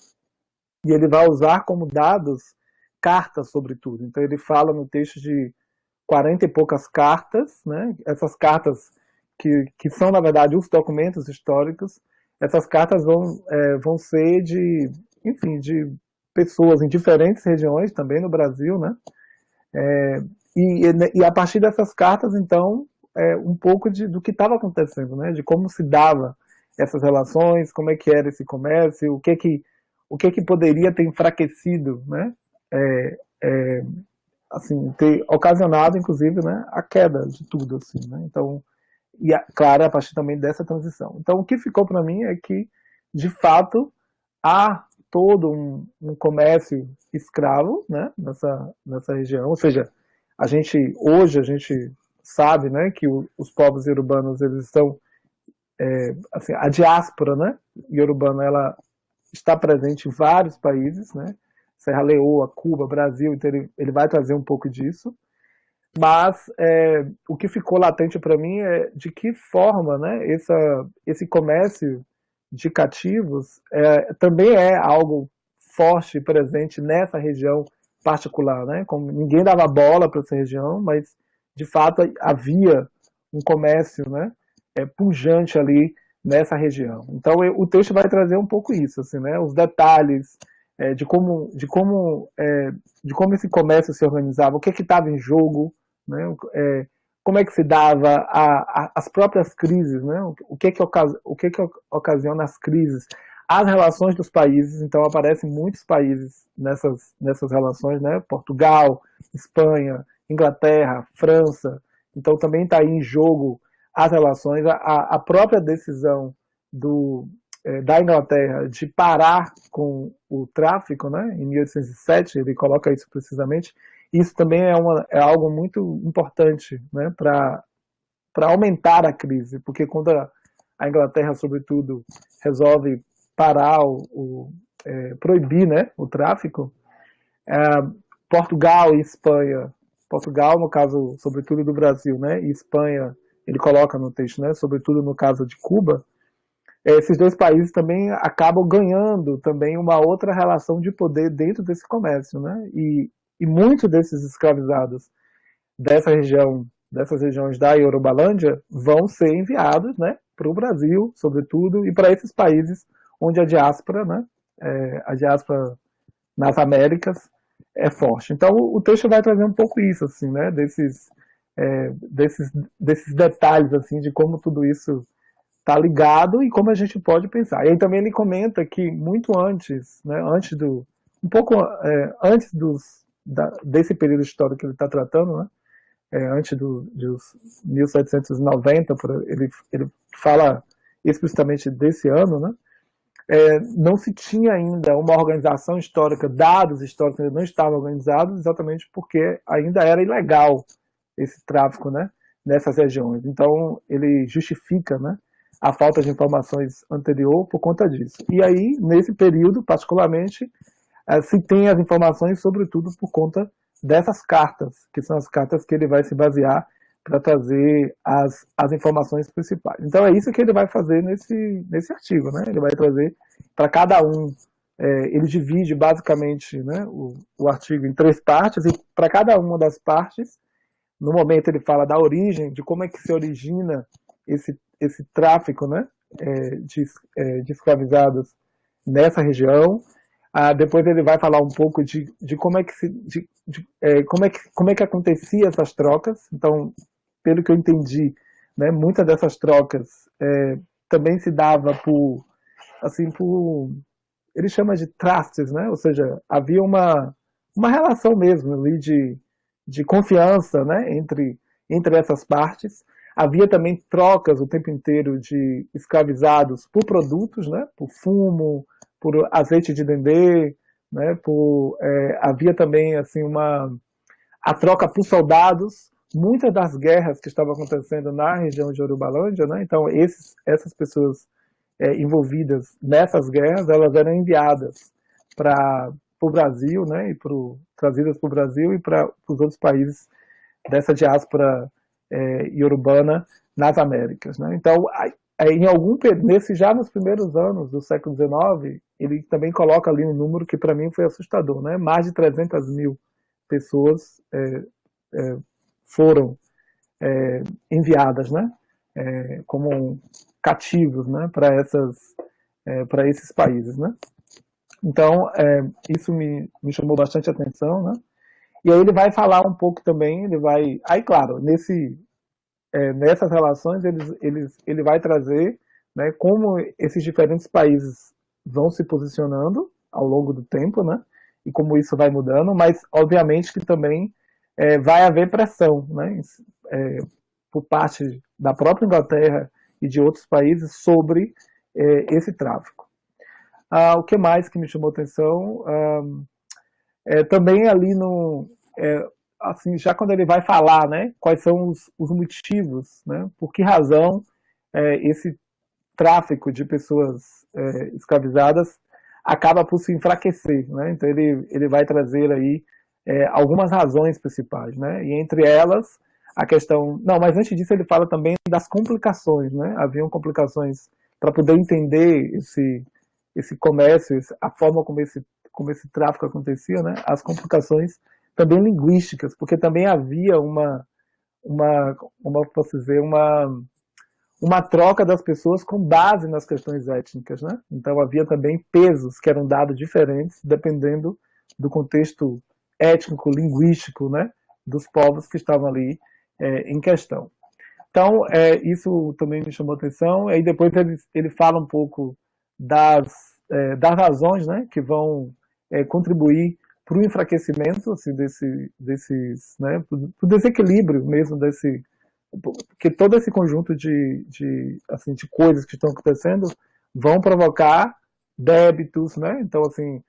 e ele vai usar como dados cartas, sobretudo. Então ele fala no texto de 40 e poucas cartas, né, essas cartas que são, na verdade, os documentos históricos. Essas cartas vão ser enfim, de pessoas em diferentes regiões, também no Brasil, né, e a partir dessas cartas, então, um pouco do que estava acontecendo, né? De como se dava essas relações, como é que era esse comércio, o que que poderia ter enfraquecido, né? Assim, ter ocasionado, inclusive, né, a queda de tudo, assim, né? Então, claro, a partir também dessa transição. Então, o que ficou para mim é que, de fato, há todo um comércio escravo, né, nessa região, ou seja, hoje a gente sabe, né, que os povos iorubãos, eles estão, assim, a diáspora, né, iorubana, ela está presente em vários países, né, Serra Leoa, Cuba, Brasil, então ele vai trazer um pouco disso, mas o que ficou latente para mim é de que forma, né, esse comércio de cativos também é algo forte e presente nessa região particular, né? Como ninguém dava bola para essa região, mas de fato havia um comércio, né, pujante ali nessa região. Então o texto vai trazer um pouco isso, assim, né? Os detalhes de como esse comércio se organizava, o que estava em jogo, né? Como é que se dava as próprias crises, né? O que ocasiona as crises, as relações dos países. Então aparecem muitos países nessas relações, né? Portugal, Espanha, Inglaterra, França. Então também está aí em jogo as relações, a própria decisão da Inglaterra de parar com o tráfico, né? Em 1807 ele coloca isso precisamente. Isso também é algo muito importante, né, para aumentar a crise, porque quando a Inglaterra, sobretudo, resolve parar, proibir, né, o tráfico, Portugal e Espanha, Portugal no caso, sobretudo, do Brasil, né, e Espanha, ele coloca no texto, né, sobretudo no caso de Cuba, esses dois países também acabam ganhando também uma outra relação de poder dentro desse comércio, né, e muitos desses escravizados dessas regiões da Yorubalândia vão ser enviados, né, para o Brasil, sobretudo, e para esses países onde a diáspora, né, a diáspora nas Américas é forte. Então o texto vai trazer um pouco isso, assim, né, desses detalhes, assim, de como tudo isso está ligado e como a gente pode pensar. E aí também ele comenta que muito antes, né, antes um pouco antes desse período histórico que ele está tratando, né? Antes dos 1790, ele fala explicitamente desse ano, né? Não se tinha ainda uma organização histórica, dados históricos ainda não estavam organizados, exatamente porque ainda era ilegal esse tráfico, né, nessas regiões. Então, ele justifica, né, a falta de informações anterior por conta disso. E aí, nesse período, particularmente, se tem as informações, sobretudo por conta dessas cartas, que são as cartas que ele vai se basear para trazer as informações principais. Então é isso que ele vai fazer nesse artigo, né? Ele vai trazer para cada um, ele divide basicamente, né, o artigo em 3 partes, e para cada uma das partes, no momento ele fala da origem, de como é que se origina esse tráfico, né, de escravizados nessa região. Depois ele vai falar um pouco de como é que acontecia essas trocas. Então, pelo que eu entendi, né, muitas dessas trocas também se dava por ele chama de trustes, né? Ou seja, havia uma relação mesmo ali de confiança, né, entre essas partes. Havia também trocas o tempo inteiro de escravizados por produtos, né, por fumo, por azeite de dendê, né, havia também assim a troca por soldados. Muitas das guerras que estavam acontecendo na região de Yorubalândia, né, então essas pessoas envolvidas nessas guerras, elas eram enviadas para o Brasil, né, trazidas para o Brasil e para os outros países dessa diáspora iorubana nas Américas, né. Então, já nos primeiros anos do século XIX, ele também coloca ali um número que para mim foi assustador, né? Mais de 300 mil pessoas foram enviadas, né? Como cativos, né? Para esses países, né? Então, isso me chamou bastante atenção, né? E aí ele vai falar um pouco também, aí claro, nessas relações ele vai trazer, né, como esses diferentes países vão se posicionando ao longo do tempo, né, e como isso vai mudando, mas obviamente que também vai haver pressão, né, por parte da própria Inglaterra e de outros países sobre esse tráfico. O que mais que me chamou atenção? Também ali assim, já quando ele vai falar, né, quais são os motivos, né, por que razão esse tráfico de pessoas escravizadas acaba por se enfraquecer, né? Então ele vai trazer aí algumas razões principais, né? E entre elas a questão, não, mas antes disso ele fala também das complicações, né? Haviam complicações para poder entender esse comércio, a forma como esse tráfico acontecia, né? As complicações também linguísticas, porque também havia posso dizer, uma troca das pessoas com base nas questões étnicas, né? Então havia também pesos que eram dados diferentes dependendo do contexto étnico, linguístico, né, dos povos que estavam ali em questão. Então isso também me chamou a atenção. Aí depois ele fala um pouco das razões, né, que vão contribuir para o enfraquecimento assim, desses, né, para o desequilíbrio mesmo porque todo esse conjunto de coisas que estão acontecendo vão provocar débitos, né? Então, assim,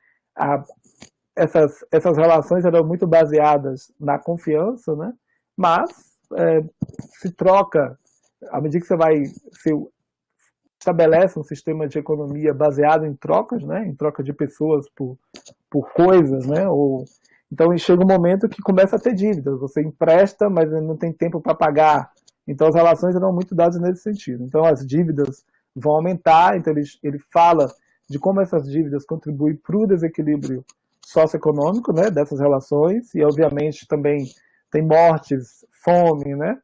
essas relações eram muito baseadas na confiança, né? Mas se troca, à medida que se estabelece um sistema de economia baseado em trocas, né? Em troca de pessoas por coisas, né? Então chega um momento que começa a ter dívidas. Você empresta, mas não tem tempo para pagar. Então as relações eram muito dadas nesse sentido. Então as dívidas vão aumentar. Então ele fala de como essas dívidas contribuem para o desequilíbrio socioeconômico, né, dessas relações. E obviamente também tem mortes, fome, né,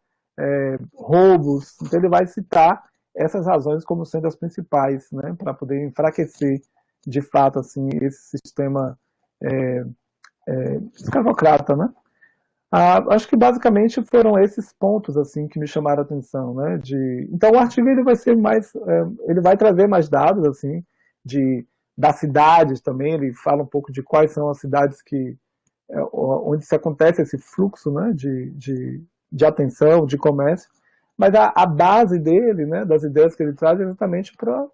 roubos. Então ele vai citar essas razões como sendo as principais, né, para poder enfraquecer de fato assim esse sistema escravocrata, né? Acho que basicamente foram esses pontos assim que me chamaram a atenção, né? Então o artigo ele vai ser mais, ele vai trazer mais dados assim das cidades também, ele fala um pouco de quais são as cidades onde se acontece esse fluxo, né, de atenção, de comércio, mas a base dele, né, das ideias que ele traz é exatamente para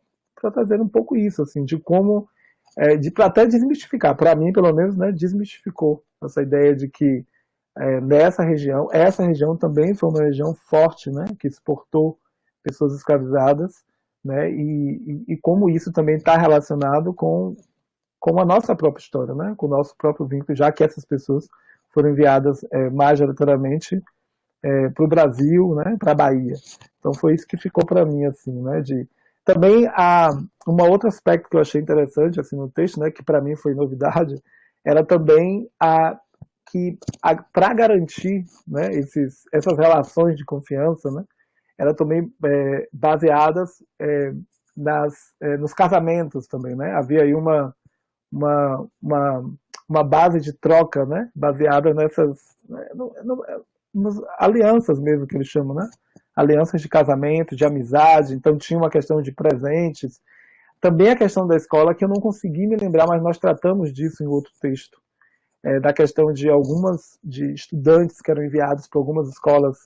trazer um pouco isso, assim, de como, para até desmistificar, para mim pelo menos, né, desmistificou essa ideia de que nessa região, essa região também foi uma região forte, né, que exportou pessoas escravizadas, né, e como isso também está relacionado com a nossa própria história, né, com o nosso próprio vínculo, já que essas pessoas foram enviadas majoritariamente para o Brasil, né, para a Bahia. Então foi isso que ficou para mim, assim, né, também um outro aspecto que eu achei interessante assim no texto, né, que para mim foi novidade, era também para garantir, né, essas relações de confiança, né, eram também baseadas nos casamentos também, né? Havia aí uma base de troca, né, baseada nessas nas alianças mesmo que eles chamam, né? Alianças de casamento, de amizade, então tinha uma questão de presentes. Também a questão da escola, que eu não consegui me lembrar, mas nós tratamos disso em outro texto, da questão de estudantes que eram enviados para algumas escolas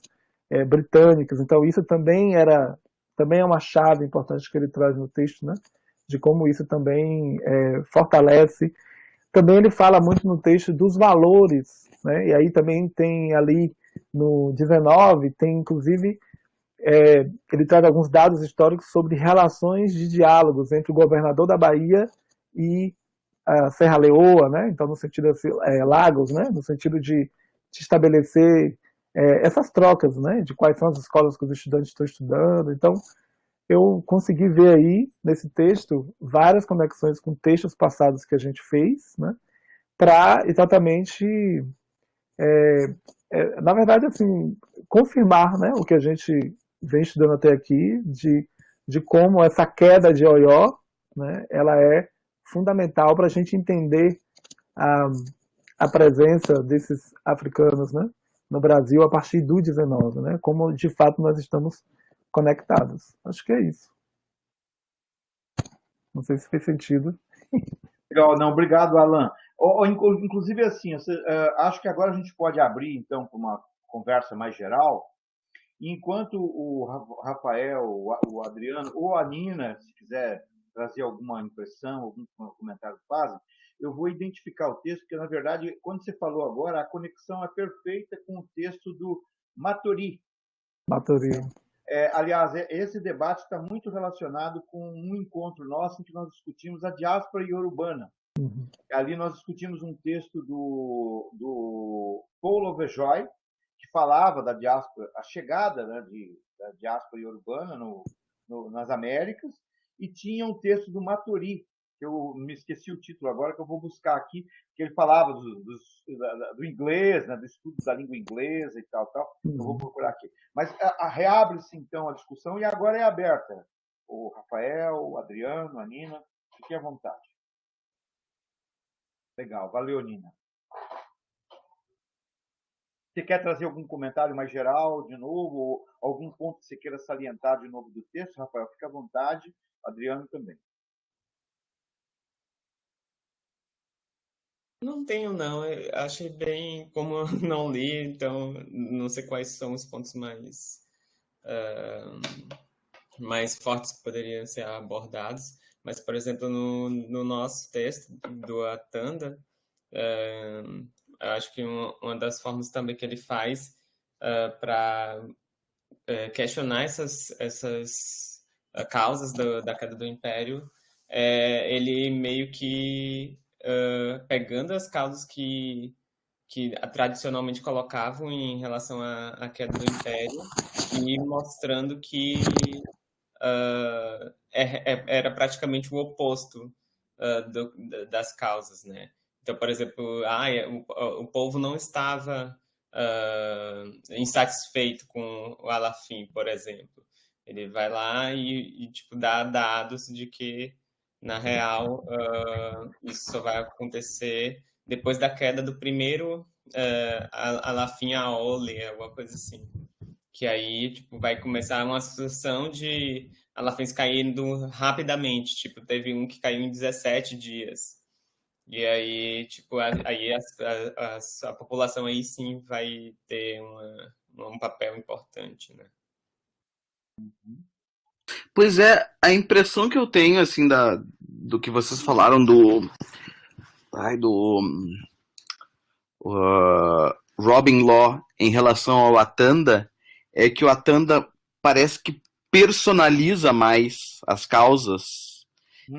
britânicas. Então isso também é uma chave importante que ele traz no texto, né? De como isso também fortalece. Também ele fala muito no texto dos valores, né? E aí também tem ali no 19, tem inclusive, ele traz alguns dados históricos sobre relações de diálogos entre o governador da Bahia e a Serra Leoa, né? Então no sentido assim, Lagos, né? No sentido de estabelecer essas trocas, né? De quais são as escolas que os estudantes estão estudando. Então eu consegui ver aí nesse texto várias conexões com textos passados que a gente fez, né? Para exatamente, na verdade, assim, confirmar, né, o que a gente vem estudando até aqui, de como essa queda de Oió, né, ela é fundamental para a gente entender a presença desses africanos, né, no Brasil a partir do 19, né, como de fato nós estamos conectados. Acho que é isso. Não sei se fez sentido. Legal, não, obrigado, Alan. Inclusive, assim, acho que agora a gente pode abrir, então, para uma conversa mais geral. Enquanto o Rafael, o Adriano ou a Nina, se quiser trazer alguma impressão, algum comentário fazem, eu vou identificar o texto, porque, na verdade, quando você falou agora, a conexão é perfeita com o texto do Matori. Aliás, esse debate está muito relacionado com um encontro nosso em que nós discutimos a diáspora iorubana. Uhum. Ali nós discutimos um texto do Paul Lovejoy, que falava da diáspora, a chegada, né, da diáspora iorubana nas Américas, e tinha um texto do Matori, que eu me esqueci o título agora, que eu vou buscar aqui, que ele falava do inglês, né, do estudo da língua inglesa e tal. Eu vou procurar aqui. Mas reabre-se, então, a discussão, e agora é aberta. O Rafael, o Adriano, a Nina, fiquem à vontade. Legal, valeu, Nina. Você quer trazer algum comentário mais geral, de novo, ou algum ponto que você queira salientar de novo do texto, Rafael? Fique à vontade, Adriano também. Não tenho, não. Eu achei bem, como eu não li, então não sei quais são os pontos mais fortes que poderiam ser abordados. Mas, por exemplo, no nosso texto do Atanda, eu acho que uma das formas também que ele faz para questionar essas causas da queda do Império, ele meio que pegando as causas que tradicionalmente colocavam em relação à queda do Império e mostrando que era praticamente o oposto das causas, né? Então, por exemplo, o povo não estava insatisfeito com o Alafim, por exemplo. Ele vai lá e tipo, dá dados de que, na real, isso só vai acontecer depois da queda do primeiro Alafim Aole, alguma coisa assim. que aí, tipo, vai começar uma situação de Alafins caindo rapidamente, tipo, teve um que caiu em 17 dias. E aí, tipo, aí a população aí sim vai ter um papel importante, né? Pois é, a impressão que eu tenho, assim, do que vocês falaram do Robin Law em relação ao Atanda, é que o Atanda parece que personaliza mais as causas.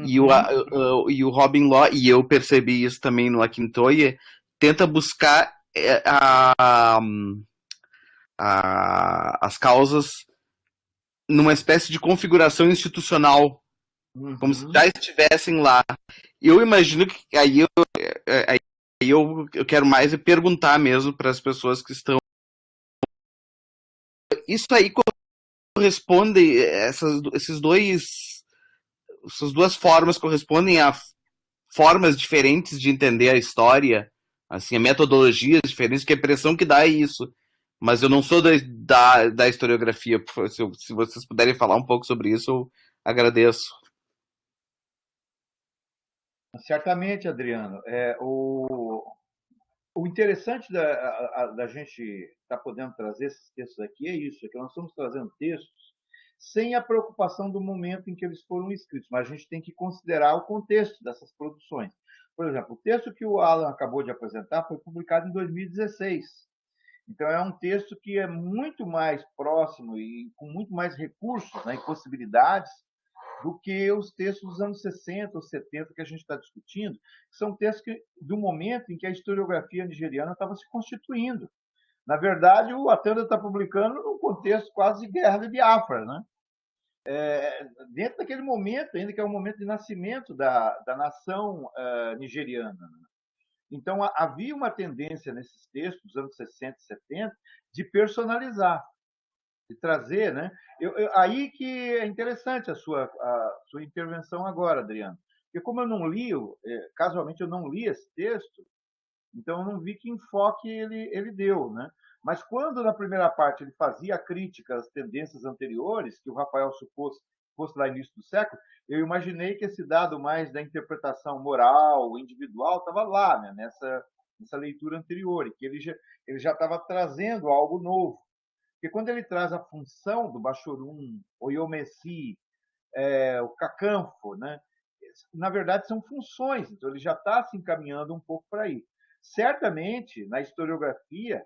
E o Robin Law, e eu percebi isso também no Akintoye, tenta buscar as causas numa espécie de configuração institucional, como se já estivessem lá. Eu imagino que aí eu quero mais perguntar mesmo para as pessoas que estão. Isso aí corresponde, essas duas formas correspondem a formas diferentes de entender a história, assim, a metodologias diferentes, que a impressão que dá é isso. Mas eu não sou da historiografia. Se vocês puderem falar um pouco sobre isso, eu agradeço. Certamente, Adriano. O interessante da gente estar podendo trazer esses textos aqui é isso, é que nós estamos trazendo textos sem a preocupação do momento em que eles foram escritos, mas a gente tem que considerar o contexto dessas produções. Por exemplo, o texto que o Alan acabou de apresentar foi publicado em 2016. Então, é um texto que é muito mais próximo e com muito mais recursos, né, e possibilidades do que os textos dos anos 60 ou 70 que a gente está discutindo, que são textos do momento em que a historiografia nigeriana estava se constituindo. Na verdade, o Atanda está publicando num contexto quase de guerra de Biafra, né? Dentro daquele momento, ainda que é o momento de nascimento da nação nigeriana. Né? Então, havia uma tendência nesses textos dos anos 60 e 70 de personalizar, de trazer, né? Aí que é interessante a sua intervenção agora, Adriano. Porque como eu não li, casualmente eu não li esse texto, então eu não vi que enfoque ele deu, né? Mas quando na primeira parte ele fazia crítica às tendências anteriores, que o Rafael supôs fosse lá no início do século, eu imaginei que esse dado mais da interpretação moral, individual, estava lá, né? nessa leitura anterior, e que ele já estava trazendo algo novo. Porque quando ele traz a função do Bachorum, o Yomesi, o Kakanfo, né? Na verdade são funções, então ele já está se encaminhando um pouco para aí. Certamente, na historiografia,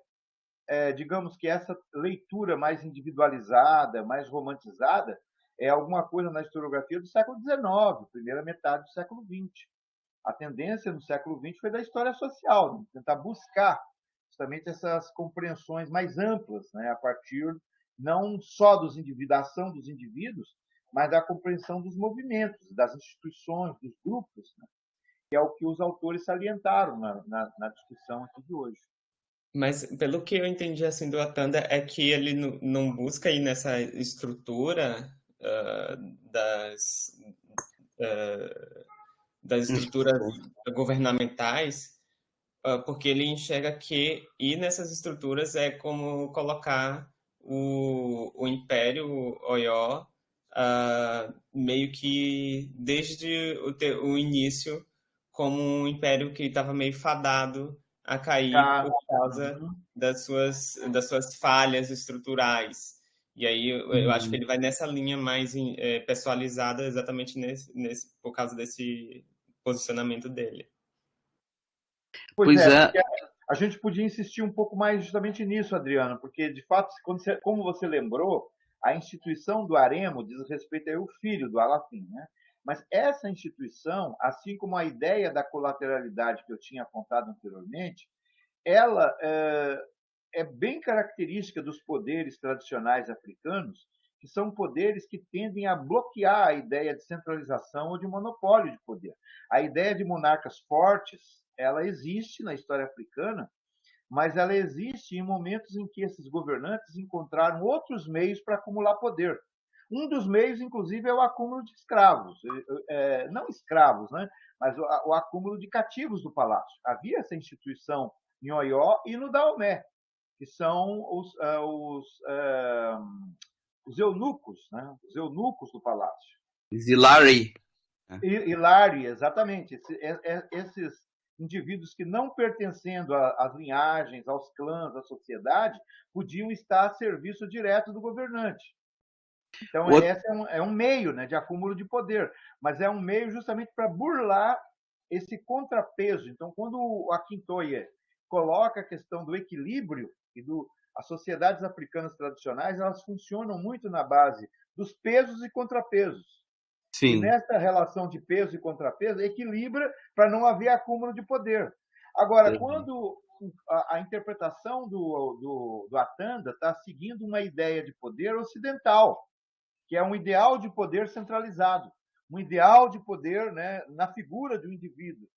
digamos que essa leitura mais individualizada, mais romantizada, é alguma coisa na historiografia do século XIX, primeira metade do século XX. A tendência no século XX foi da história social, né? Tentar buscar justamente essas compreensões mais amplas, né? A partir não só da ação dos indivíduos, mas da compreensão dos movimentos, das instituições, dos grupos, né? Que é o que os autores salientaram na discussão aqui de hoje. Mas pelo que eu entendi assim do Atanda é que ele não busca ir nessa estrutura das estruturas governamentais, porque ele enxerga que ir nessas estruturas é como colocar o Império Oió meio que desde o início como um império que estava meio fadado a cair por causa das suas falhas estruturais. E aí eu acho que ele vai nessa linha mais pessoalizada exatamente por causa desse posicionamento dele. Pois é, porque a gente podia insistir um pouco mais justamente nisso, Adriano, porque, de fato, como você lembrou, a instituição do Aremo diz respeito ao filho do Alafim, né? Mas essa instituição, assim como a ideia da colateralidade que eu tinha apontado anteriormente, ela é bem característica dos poderes tradicionais africanos, que são poderes que tendem a bloquear a ideia de centralização ou de monopólio de poder. A ideia de monarcas fortes, ela existe na história africana, mas ela existe em momentos em que esses governantes encontraram outros meios para acumular poder. Um dos meios, inclusive, é o acúmulo de escravos. Não escravos, né? Mas o acúmulo de cativos do palácio. Havia essa instituição em Oió e no Daomé, que são os eunucos, né? Os eunucos do palácio. Zilari. Hilari, exatamente. Esses indivíduos que, não pertencendo às linhagens, aos clãs, à sociedade, podiam estar a serviço direto do governante. Então, esse é um meio, né, de acúmulo de poder, mas é um meio justamente para burlar esse contrapeso. Então, quando o Akintoye coloca a questão do equilíbrio, as sociedades africanas tradicionais, elas funcionam muito na base dos pesos e contrapesos. Sim. E nessa relação de peso e contrapeso, equilibra para não haver acúmulo de poder. Agora, quando a interpretação do Atanda está seguindo uma ideia de poder ocidental, que é um ideal de poder centralizado, um ideal de poder, né, na figura de um indivíduo.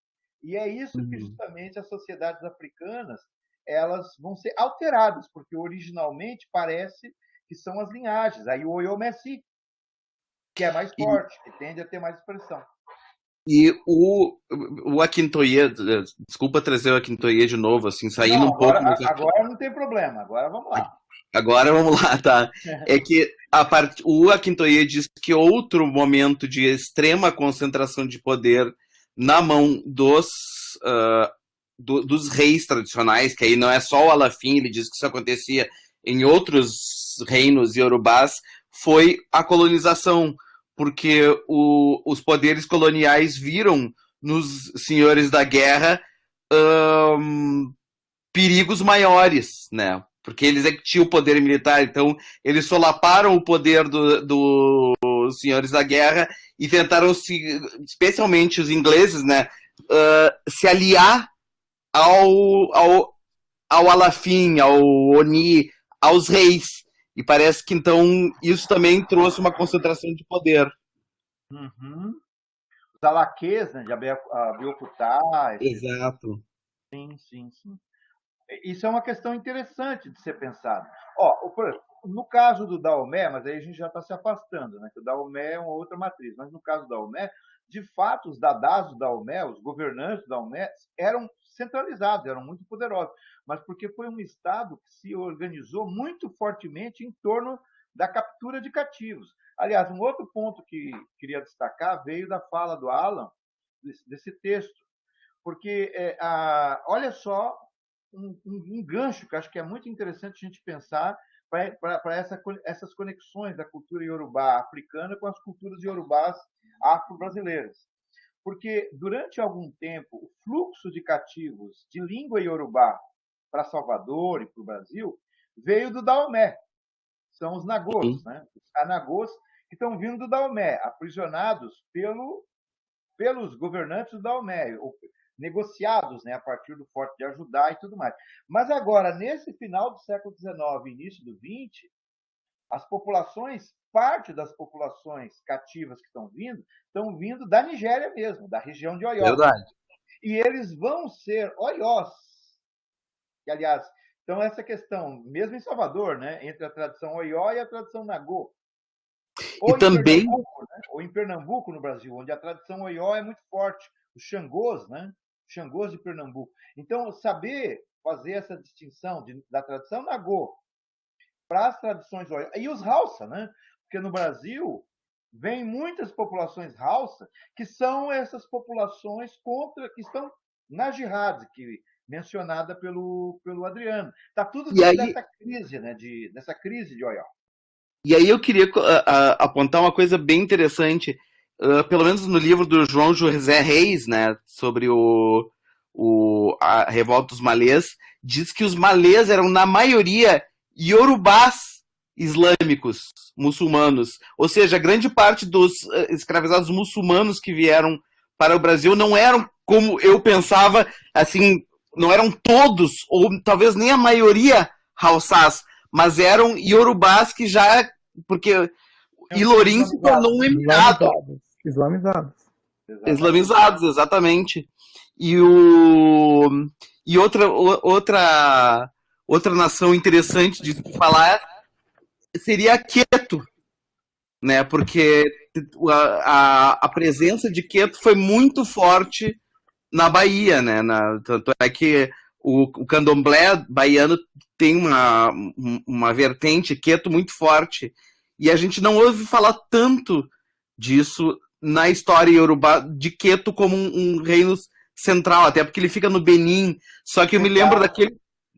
E é isso que justamente as sociedades africanas elas vão ser alteradas, porque originalmente parece que são as linhagens. Aí o Oyomesi, que é mais forte, que tende a ter mais expressão. E o Akintoye, desculpa trazer o Akintoye de novo, assim, saindo um pouco... Agora não tem problema, agora vamos lá. Agora vamos lá, tá? É que o Akintoye diz que outro momento de extrema concentração de poder na mão dos reis tradicionais, que aí não é só o Alafim, ele diz que isso acontecia em outros reinos iorubás, foi a colonização, porque os poderes coloniais viram nos senhores da guerra perigos maiores, né? Porque eles é que tinham o poder militar, então eles solaparam o poder dos senhores da guerra e tentaram, especialmente os ingleses, né, se aliar ao Alafim, ao Oni, aos reis. E parece que, então, isso também trouxe uma concentração de poder. Uhum. Os alaquês, né, de Abiokutá. Exato. Sim, sim, sim. Isso é uma questão interessante de ser pensado. No caso do Daomé, mas aí a gente já está se afastando, né? Que o Daomé é uma outra matriz. Mas no caso do Daomé, de fato, os dadás do Daomé, os governantes do Daomé, eram centralizados, eram muito poderosos. Mas porque foi um Estado que se organizou muito fortemente em torno da captura de cativos. Aliás, um outro ponto que queria destacar veio da fala do Alan, desse texto. Porque, olha só, um gancho que acho que é muito interessante a gente pensar para essas conexões da cultura iorubá africana com as culturas iorubás afro-brasileiras. Porque, durante algum tempo, o fluxo de cativos de língua iorubá para Salvador e para o Brasil veio do Daomé. São os Nagôs, né? Os Anagôs que estão vindo do Daomé, aprisionados pelos governantes do Daomé, negociados, né, a partir do Forte de Ajudá e tudo mais. Mas agora, nesse final do século XIX e início do XX, as populações, parte das populações cativas que estão vindo da Nigéria mesmo, da região de Oió. Verdade. E eles vão ser Oiós. E, aliás, então essa questão, mesmo em Salvador, né, entre a tradição Oió e a tradição Nagô. Ou em Pernambuco, no Brasil, onde a tradição Oió é muito forte. Os Xangôs, né? Xangôs de Pernambuco. Então, saber fazer essa distinção da tradição Nagô para as tradições Oió. E os Hausa, né? Porque no Brasil vem muitas populações Hausa, que são essas populações que estão na jihad, que mencionada pelo Adriano. Está tudo dentro dessa crise, né? Dessa crise de Oió. E aí eu queria apontar uma coisa bem interessante, pelo menos no livro do João José Reis, né, sobre a revolta dos malês, diz que os malês eram, na maioria, iorubás islâmicos, muçulmanos. Ou seja, grande parte dos escravizados muçulmanos que vieram para o Brasil não eram, como eu pensava, assim, não eram todos, ou talvez nem a maioria, hausás, mas eram iorubás que já... Porque Ilorim se tornou um emirado. Islamizados, exatamente. E outra nação interessante de falar seria Queto, né? Porque a presença de Queto foi muito forte na Bahia, né? Tanto é que o candomblé baiano tem uma vertente queto muito forte, e a gente não ouve falar tanto disso na história iorubá, de Queto como um reino central, até porque ele fica no Benin. Só que eu me lembro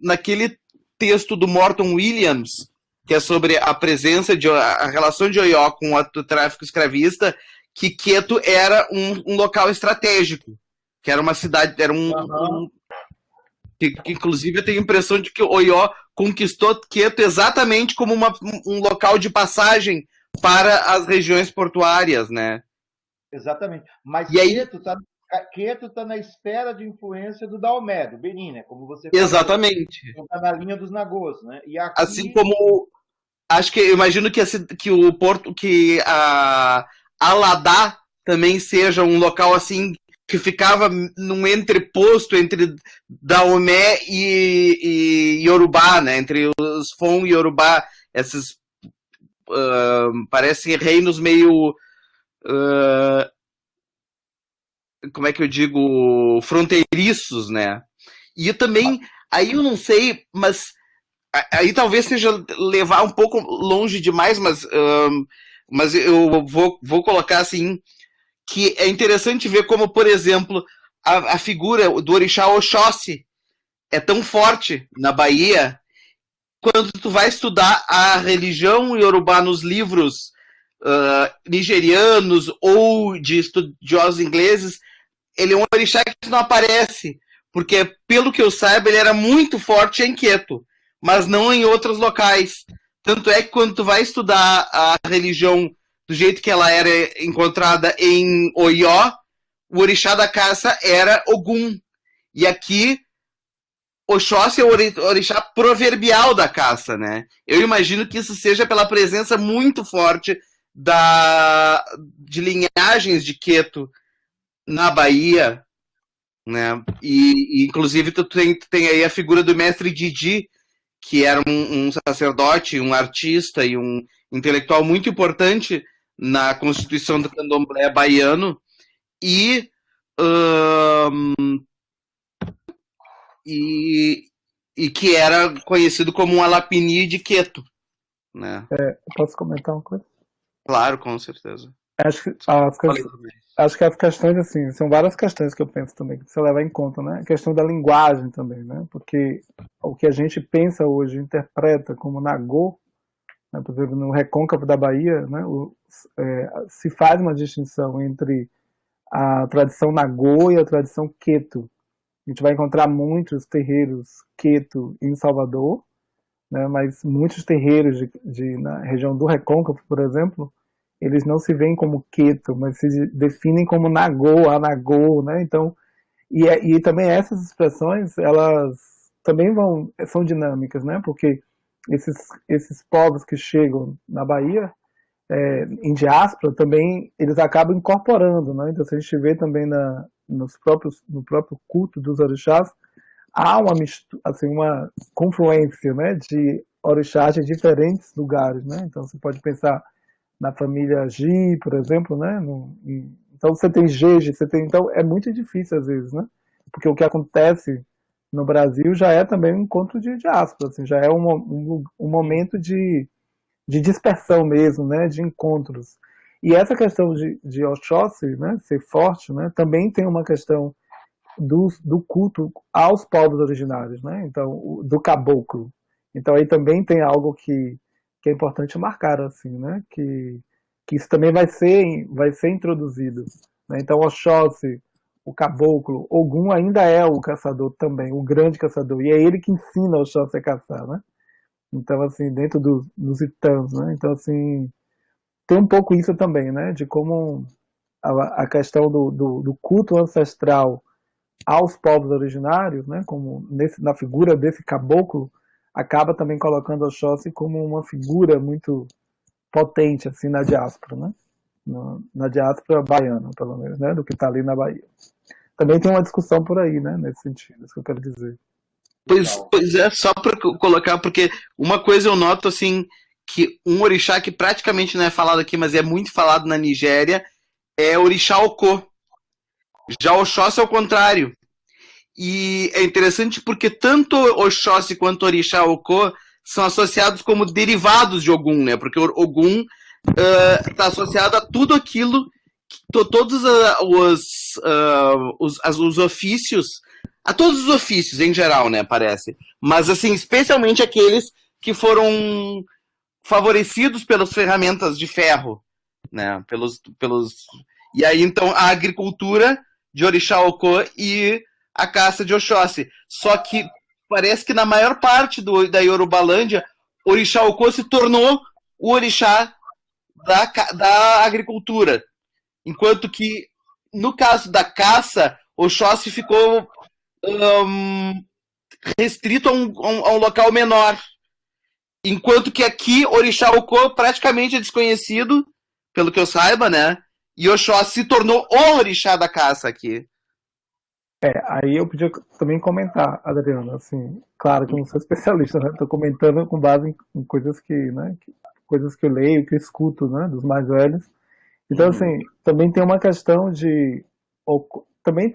naquele texto do Morton Williams, que é sobre a presença a relação de Oió com o tráfico escravista, que Queto era um local estratégico, que era uma cidade, era que inclusive eu tenho a impressão de que Oió conquistou Queto exatamente como um local de passagem para as regiões portuárias, né? Exatamente. Mas Queto está na espera de influência do Daomé, do Benin, né? Como você falou. Exatamente. Está na linha dos Nagôs, né? E aqui... Assim como acho que eu imagino que o porto, que a Aladá também seja um local assim que ficava num entreposto entre Daomé e Yorubá, né? Entre os Fon e Yorubá, esses parecem reinos meio como é que eu digo, fronteiriços, né? E eu também, aí eu não sei, mas aí talvez seja levar um pouco longe demais, mas eu vou colocar assim, que é interessante ver como, por exemplo, a figura do orixá Oxóssi é tão forte na Bahia. Quando tu vai estudar a religião iorubá nos livros nigerianos ou de estudiosos ingleses, ele é um orixá que não aparece, porque, pelo que eu saiba, ele era muito forte em Queto, mas não em outros locais. Tanto é que quando tu vai estudar a religião do jeito que ela era encontrada em Oió, o orixá da caça era Ogum. E aqui, Oxóssi é o orixá proverbial da caça, né? Eu imagino que isso seja pela presença muito forte de linhagens de Queto na Bahia, né? E inclusive tu tem aí a figura do mestre Didi, que era um sacerdote, um artista e um intelectual muito importante na constituição do candomblé baiano, e que era conhecido como um Alapini de Queto, né? Posso comentar uma coisa? Claro, com certeza. Acho que as questões, assim, são várias questões que eu penso também, que precisa levar em conta, né? A questão da linguagem também, né? Porque o que a gente pensa hoje, interpreta como Nagô, né? Por exemplo, no Recôncavo da Bahia, né? Se faz uma distinção entre a tradição Nagô e a tradição Queto. A gente vai encontrar muitos terreiros Queto em Salvador, né? Mas muitos terreiros na região do Recôncavo, por exemplo, eles não se veem como Queto, mas se definem como Nagô, Anagô, né? Então, e também essas expressões, elas também são dinâmicas, né? Porque esses povos que chegam na Bahia, em diáspora, também eles acabam incorporando, né? Então, se a gente vê também no próprio culto dos orixás, há uma confluência, né? De orixás de diferentes lugares, né? Então, você pode pensar na família Gi, por exemplo, né? Então você tem Jeje, então é muito difícil às vezes, né? Porque o que acontece no Brasil já é também um encontro de diáspora, assim, já é um momento de dispersão mesmo, né? De encontros. E essa questão de Oxóssi, né? Ser forte, né? Também tem uma questão do culto aos povos originários, né? Então, do caboclo. Então aí também tem algo que é importante marcar, assim, né? Que isso também vai ser introduzido, né? Então, Oxóssi, o caboclo, Ogum ainda é o caçador também, o grande caçador, e é ele que ensina Oxóssi a caçar, né? Então, assim, dentro dos Itãs, né? Então, assim, tem um pouco isso também, né? De como a questão do culto ancestral aos povos originários, né? Como na figura desse caboclo, acaba também colocando Oxóssi como uma figura muito potente assim na diáspora, né? Na diáspora baiana, pelo menos, né? Do que está ali na Bahia. Também tem uma discussão por aí, né? Nesse sentido, isso que eu quero dizer. Pois é, só para colocar, porque uma coisa eu noto assim, que um orixá que praticamente não é falado aqui, mas é muito falado na Nigéria, é o orixá Okô. Já Oxóssi é o contrário. E é interessante porque tanto Oxóssi quanto Orixá Okô são associados como derivados de Ogum, né? Porque Ogum está associado a tudo aquilo, todos os ofícios, a todos os ofícios em geral, né? Parece. Mas, assim, especialmente aqueles que foram favorecidos pelas ferramentas de ferro, né? E aí, então, a agricultura de Orixá Okô e a caça de Oxóssi. Só que parece que na maior parte da Yorubalândia, Orixá Okô se tornou o orixá da agricultura. Enquanto que, no caso da caça, Oxóssi ficou restrito a um local menor. Enquanto que aqui, Orixá Okô praticamente é desconhecido, pelo que eu saiba, né? E Oxóssi se tornou o orixá da caça aqui. Aí eu podia também comentar, Adriano, assim, claro que eu não sou especialista, né? Estou comentando com base em coisas coisas que eu leio, que eu escuto, né? Dos mais velhos. Então, assim, também tem uma questão de, também,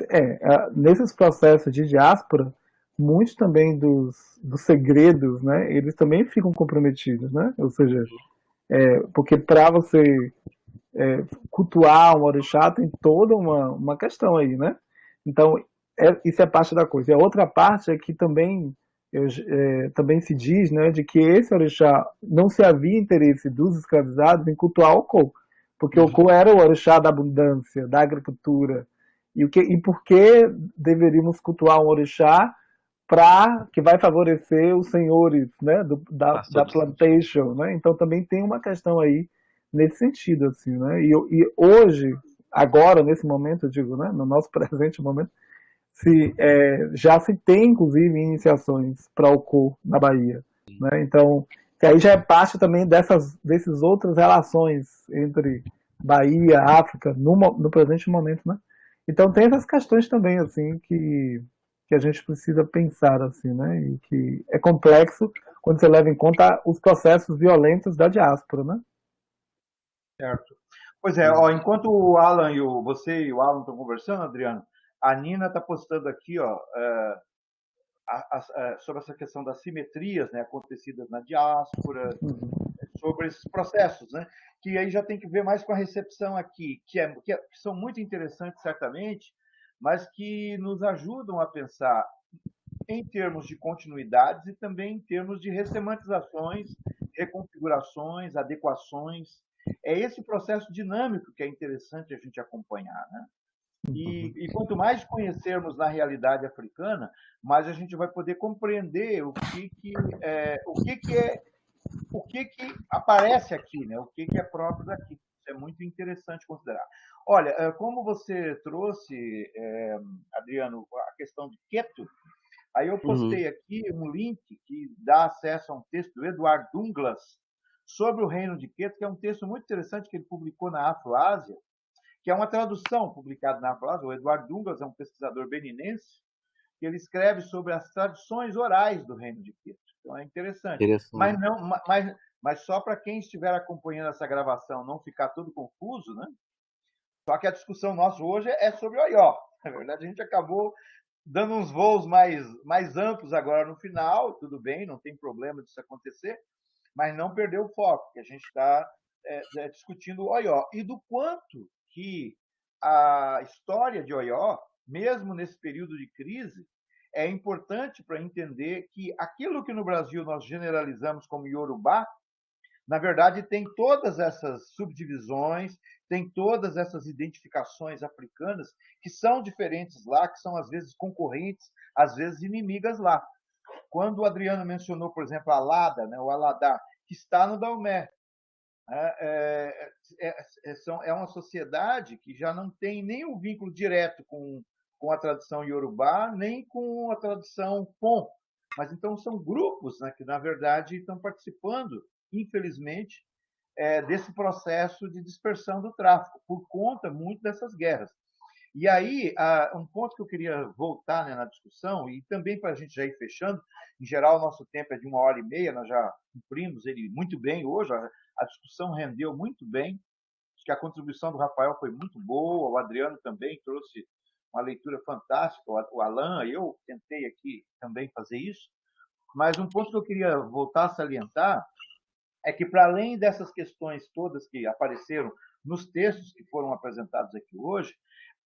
nesses processos de diáspora, muitos também dos segredos, né? Eles também ficam comprometidos, né? Ou seja, porque para você cultuar um orixá tem toda uma questão aí, né? Então, isso é parte da coisa. E a outra parte é que também, também se diz, né, de que esse orixá não se havia interesse dos escravizados em cultuar Okô, porque Okô era o orixá da abundância, da agricultura. E por que deveríamos cultuar um orixá que vai favorecer os senhores, né, da plantation, né? Então também tem uma questão aí nesse sentido, assim, né? E hoje, agora, nesse momento, eu digo, né, no nosso presente momento, já se tem, inclusive, iniciações para o Okô na Bahia, né? Então, que aí já é parte também dessas outras relações entre Bahia, África, no presente momento, né? Então tem essas questões também, assim, que a gente precisa pensar, assim, né? E que é complexo quando você leva em conta os processos violentos da diáspora, né? Certo. Pois é, enquanto você e o Alan estão conversando, Adriano, a Nina está postando aqui, sobre essa questão das simetrias, né, acontecidas na diáspora, sobre esses processos, né, que aí já tem que ver mais com a recepção aqui, que são muito interessantes, certamente, mas que nos ajudam a pensar em termos de continuidades e também em termos de ressemantizações, reconfigurações, adequações. É esse processo dinâmico que é interessante a gente acompanhar, né? E quanto mais conhecermos na realidade africana, mais a gente vai poder compreender o que aparece aqui, né? O que é próprio daqui. Isso é muito interessante considerar. Olha, como você trouxe, Adriano, a questão de Queto, aí eu postei aqui um link que dá acesso a um texto do Edward Douglas sobre o reino de Queto, que é um texto muito interessante que ele publicou na Afroásia, que é uma tradução publicada na Afroásia. O Edward Douglas é um pesquisador beninense, que ele escreve sobre as tradições orais do reino de Queto. Então é interessante. Mas só para quem estiver acompanhando essa gravação não ficar todo confuso, né? Só que a discussão nossa hoje é sobre Oió. Na verdade, a gente acabou dando uns voos mais amplos agora no final, tudo bem, não tem problema disso acontecer, mas não perder o foco, que a gente está discutindo Oió. E do quanto que a história de Oió, mesmo nesse período de crise, é importante para entender que aquilo que no Brasil nós generalizamos como Yorubá, na verdade tem todas essas subdivisões, tem todas essas identificações africanas que são diferentes lá, que são às vezes concorrentes, às vezes inimigas lá. Quando o Adriano mencionou, por exemplo, a Alada, né, o Aladá, que está no Daomé, é uma sociedade que já não tem nem um vínculo direto com a tradição Yorubá, nem com a tradição Pon. Mas então são grupos, né, que, na verdade, estão participando, infelizmente, desse processo de dispersão do tráfico, por conta muito dessas guerras. E aí, um ponto que eu queria voltar, né, na discussão, e também para a gente já ir fechando, em geral o nosso tempo é de 1h30, nós já cumprimos ele muito bem hoje, a discussão rendeu muito bem, acho que a contribuição do Rafael foi muito boa, o Adriano também trouxe uma leitura fantástica, o Alain, eu tentei aqui também fazer isso, mas um ponto que eu queria voltar a salientar é que, para além dessas questões todas que apareceram nos textos que foram apresentados aqui hoje,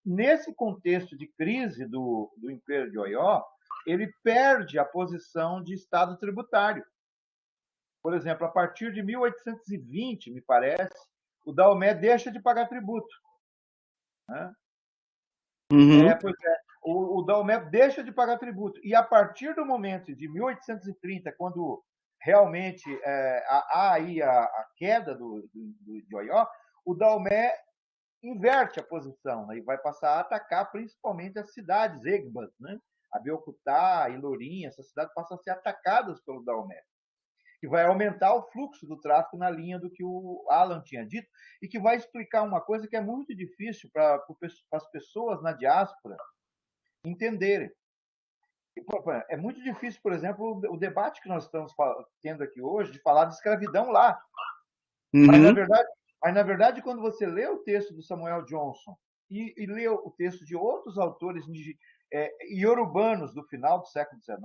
nesse contexto de crise do Império de Oió, ele perde a posição de Estado tributário. Por exemplo, a partir de 1820, me parece, o Daomé deixa de pagar tributo. Né? Pois é, o Daomé deixa de pagar tributo. E a partir do momento de 1830, quando realmente há aí a queda de Oió, o Daomé inverte a posição, né, e vai passar a atacar principalmente as cidades egbas, né? Abeokuta, Ilorim, essas cidades passam a ser atacadas pelo Daomé, que vai aumentar o fluxo do tráfico na linha do que o Alan tinha dito, e que vai explicar uma coisa que é muito difícil para as pessoas na diáspora entenderem. É muito difícil, por exemplo, o debate que nós estamos tendo aqui hoje de falar de escravidão lá. Mas, na verdade, quando você lê o texto do Samuel Johnson e lê o texto de outros autores iorubanos do final do século XIX,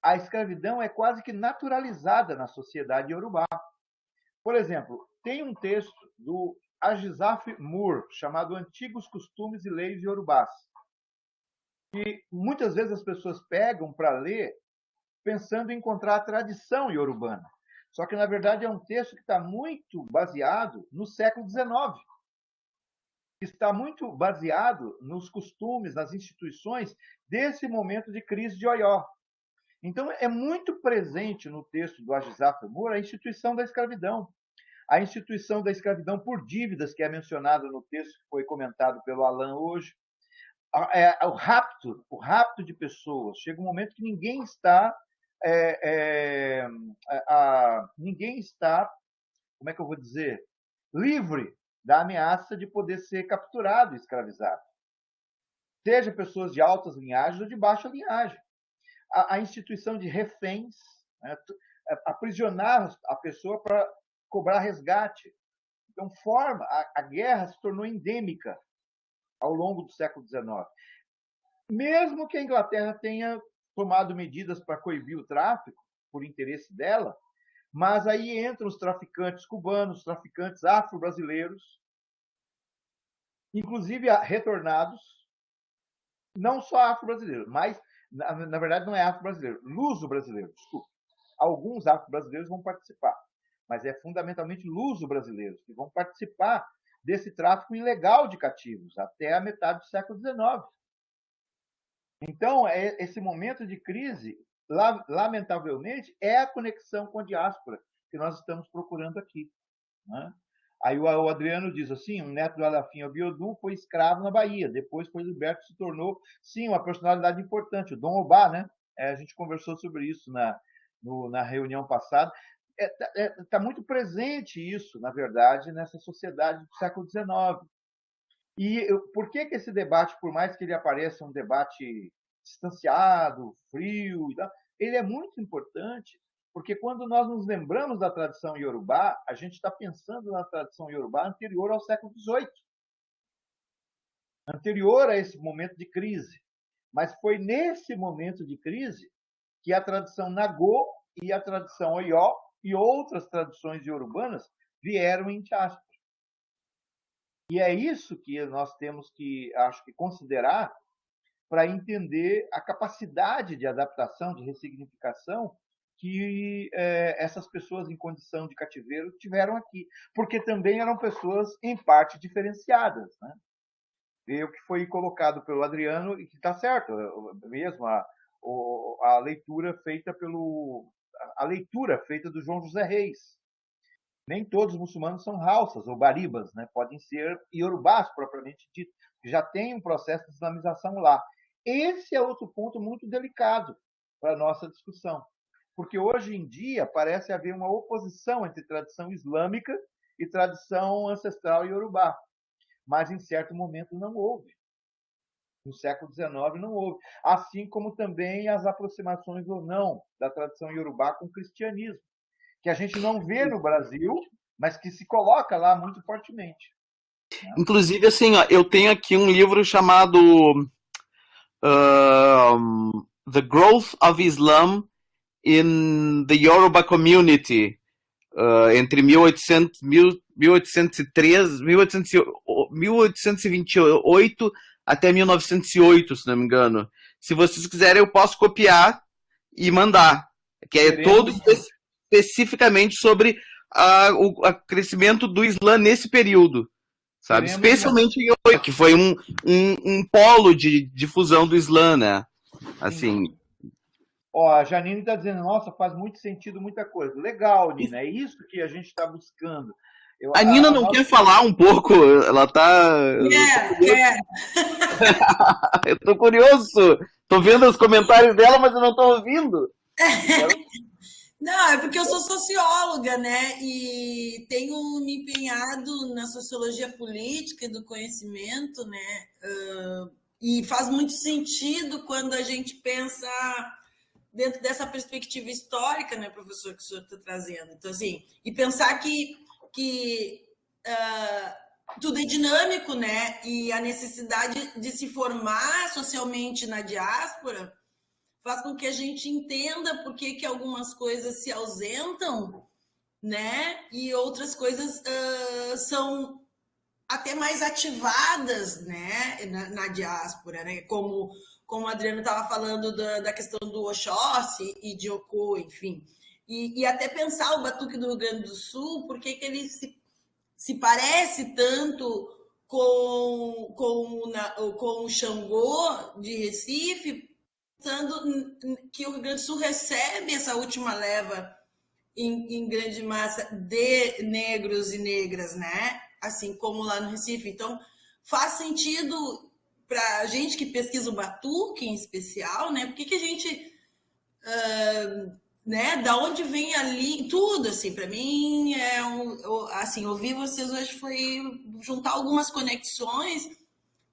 a escravidão é quase que naturalizada na sociedade iorubá. Por exemplo, tem um texto do Ajizaf Moore, chamado Antigos Costumes e Leis Iorubás, que muitas vezes as pessoas pegam para ler pensando em encontrar a tradição iorubana. Só que, na verdade, é um texto que está muito baseado no século XIX. Está muito baseado nos costumes, nas instituições desse momento de crise de Oió. Então, é muito presente no texto do Ajizaf Moore a instituição da escravidão. A instituição da escravidão por dívidas, que é mencionada no texto que foi comentado pelo Alain hoje. O rapto de pessoas. Chega um momento que ninguém está, como é que eu vou dizer, livre da ameaça de poder ser capturado e escravizado. Seja pessoas de altas linhagens ou de baixa linhagem. A instituição de reféns, né, aprisionar a pessoa para cobrar resgate. Então, a guerra se tornou endêmica ao longo do século XIX. Mesmo que a Inglaterra tenha tomado medidas para coibir o tráfico, por interesse dela, mas aí entram os traficantes cubanos, os traficantes afro-brasileiros, inclusive retornados, não só afro-brasileiros, mas, na verdade, não é afro-brasileiro, luso-brasileiro, desculpa. Alguns afro-brasileiros vão participar, mas é fundamentalmente luso-brasileiros que vão participar desse tráfico ilegal de cativos até a metade do século XIX. Então, esse momento de crise, lamentavelmente, é a conexão com a diáspora que nós estamos procurando aqui. Né? Aí o Adriano diz assim, um neto do Alafim Abiodun foi escravo na Bahia, depois foi liberto e se tornou, sim, uma personalidade importante, o Dom Obá, né? A gente conversou sobre isso na reunião passada. Está muito presente isso, na verdade, nessa sociedade do século XIX. E por que esse debate, por mais que ele apareça um debate distanciado, frio, ele é muito importante, porque quando nós nos lembramos da tradição iorubá, a gente está pensando na tradição iorubá anterior ao século XVIII, anterior a esse momento de crise. Mas foi nesse momento de crise que a tradição Nagô e a tradição Oió e outras tradições iorubanas vieram em diáspora. E é isso que nós temos que, acho que, considerar para entender a capacidade de adaptação, de ressignificação que essas pessoas em condição de cativeiro tiveram aqui. Porque também eram pessoas, em parte, diferenciadas. Né? E o que foi colocado pelo Adriano, e que está certo, mesmo a leitura feita do João José Reis. Nem todos os muçulmanos são Hausas ou Baribas, né? Podem ser iorubás, propriamente dito, que já tem um processo de islamização lá. Esse é outro ponto muito delicado para a nossa discussão, porque hoje em dia parece haver uma oposição entre tradição islâmica e tradição ancestral iorubá, mas em certo momento não houve. No século XIX não houve, assim como também as aproximações ou não da tradição iorubá com o cristianismo, que a gente não vê no Brasil, mas que se coloca lá muito fortemente. Inclusive, assim, ó, eu tenho aqui um livro chamado The Growth of Islam in the Yoruba Community, entre 1828 até 1908, se não me engano. Se vocês quiserem, eu posso copiar e mandar. Que é todo especificamente sobre o crescimento do Islã nesse período. Sabe? Especialmente em Oito, que foi um polo de difusão do Islã, né? Assim. Ó, a Janine está dizendo, nossa, faz muito sentido muita coisa. Legal, Nina, é isso que a gente está buscando. A Nina não quer falar um pouco? Ela tá... Quer. Eu tô curioso. Tô vendo os comentários dela, mas eu não tô ouvindo. Não, é porque eu sou socióloga, né? E tenho me empenhado na sociologia política e do conhecimento, né? E faz muito sentido quando a gente pensa dentro dessa perspectiva histórica, né, professor, que o senhor está trazendo. Então, assim, e pensar que tudo é dinâmico, né? E a necessidade de se formar socialmente na diáspora faz com que a gente entenda por que algumas coisas se ausentam, né? E outras coisas são até mais ativadas, né? Na diáspora, né? Como o Adriano estava falando da questão do Oxóssi e de Ocô, enfim. E até pensar o Batuque do Rio Grande do Sul, por que ele se parece tanto com o Xangô de Recife, pensando que o Rio Grande do Sul recebe essa última leva em grande massa de negros e negras, né? Assim como lá no Recife. Então, faz sentido para a gente que pesquisa o batuque em especial, né? Por que a gente, né? Da onde vem ali tudo, assim, para mim assim, ouvir vocês hoje foi juntar algumas conexões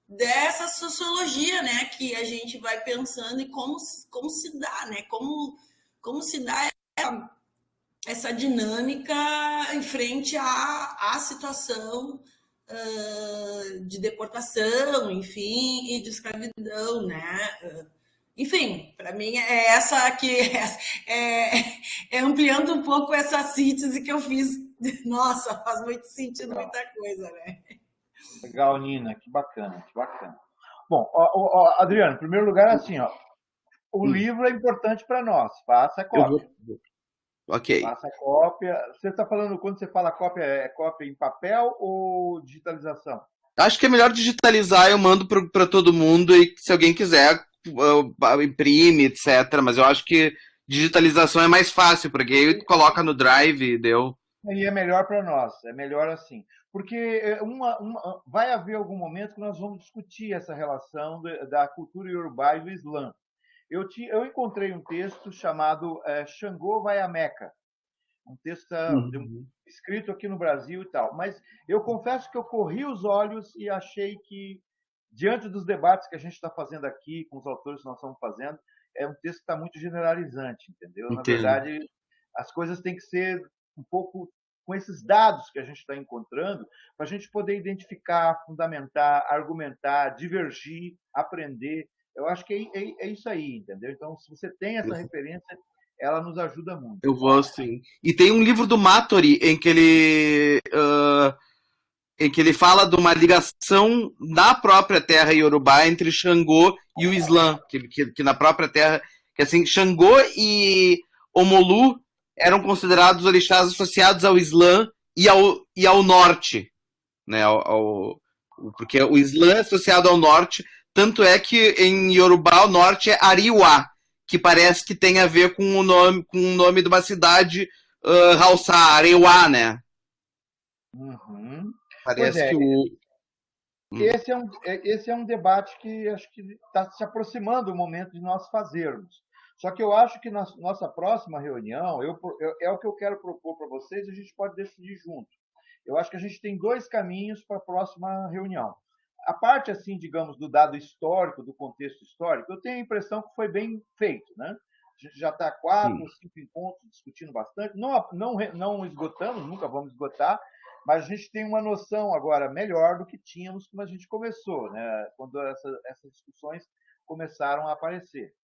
dessa sociologia, né, que a gente vai pensando e como se dá, né, como se dá essa dinâmica em frente à situação de deportação, enfim, e de escravidão, né? Enfim, para mim é essa aqui, é ampliando um pouco essa síntese que eu fiz. Nossa, faz muito sentido muita coisa, né? Legal, Nina, que bacana, que bacana. Bom, Adriano, em primeiro lugar, assim, ó, o livro é importante para nós, faça a cópia. Ok. Faça a cópia. Você está falando, quando você fala cópia, é cópia em papel ou digitalização? Acho que é melhor digitalizar, eu mando para todo mundo e se alguém quiser, imprime, etc. Mas eu acho que digitalização é mais fácil, porque aí tu coloca no Drive e deu. E é melhor para nós, é melhor assim. Porque vai haver algum momento que nós vamos discutir essa relação da cultura iorubá e do Islã. Eu encontrei um texto chamado Xangô vai a Meca. Um texto escrito aqui no Brasil e tal. Mas eu confesso que eu corri os olhos e achei que, diante dos debates que a gente está fazendo aqui, com os autores que nós estamos fazendo, é um texto que está muito generalizante, entendeu? Entendo. Na verdade, as coisas têm que ser um pouco com esses dados que a gente está encontrando, para a gente poder identificar, fundamentar, argumentar, divergir, aprender. Eu acho que é isso aí, entendeu? Então, se você tem essa referência, ela nos ajuda muito. Eu vou, sim. E tem um livro do Matori em que ele fala de uma ligação na própria terra iorubá entre Xangô e o Islã, que na própria terra, que assim, Xangô e Omolu eram considerados orixás associados ao Islã e ao norte, né? Porque o Islã é associado ao norte, tanto é que em Iorubá o norte é Ariwa, que parece que tem a ver com o nome de uma cidade Hausa, Arewa, né? Uhum. Parece que esse é um debate que acho que está se aproximando o momento de nós fazermos. Só que eu acho que na nossa próxima reunião, é o que eu quero propor para vocês, a gente pode decidir junto. Eu acho que a gente tem dois caminhos para a próxima reunião. A parte, assim, digamos, do dado histórico, do contexto histórico, eu tenho a impressão que foi bem feito, né? A gente já está 4 ou 5 encontros discutindo bastante. Não esgotamos, nunca vamos esgotar, Mas a gente tem uma noção agora melhor do que tínhamos quando a gente começou, né? Quando essas discussões começaram a aparecer.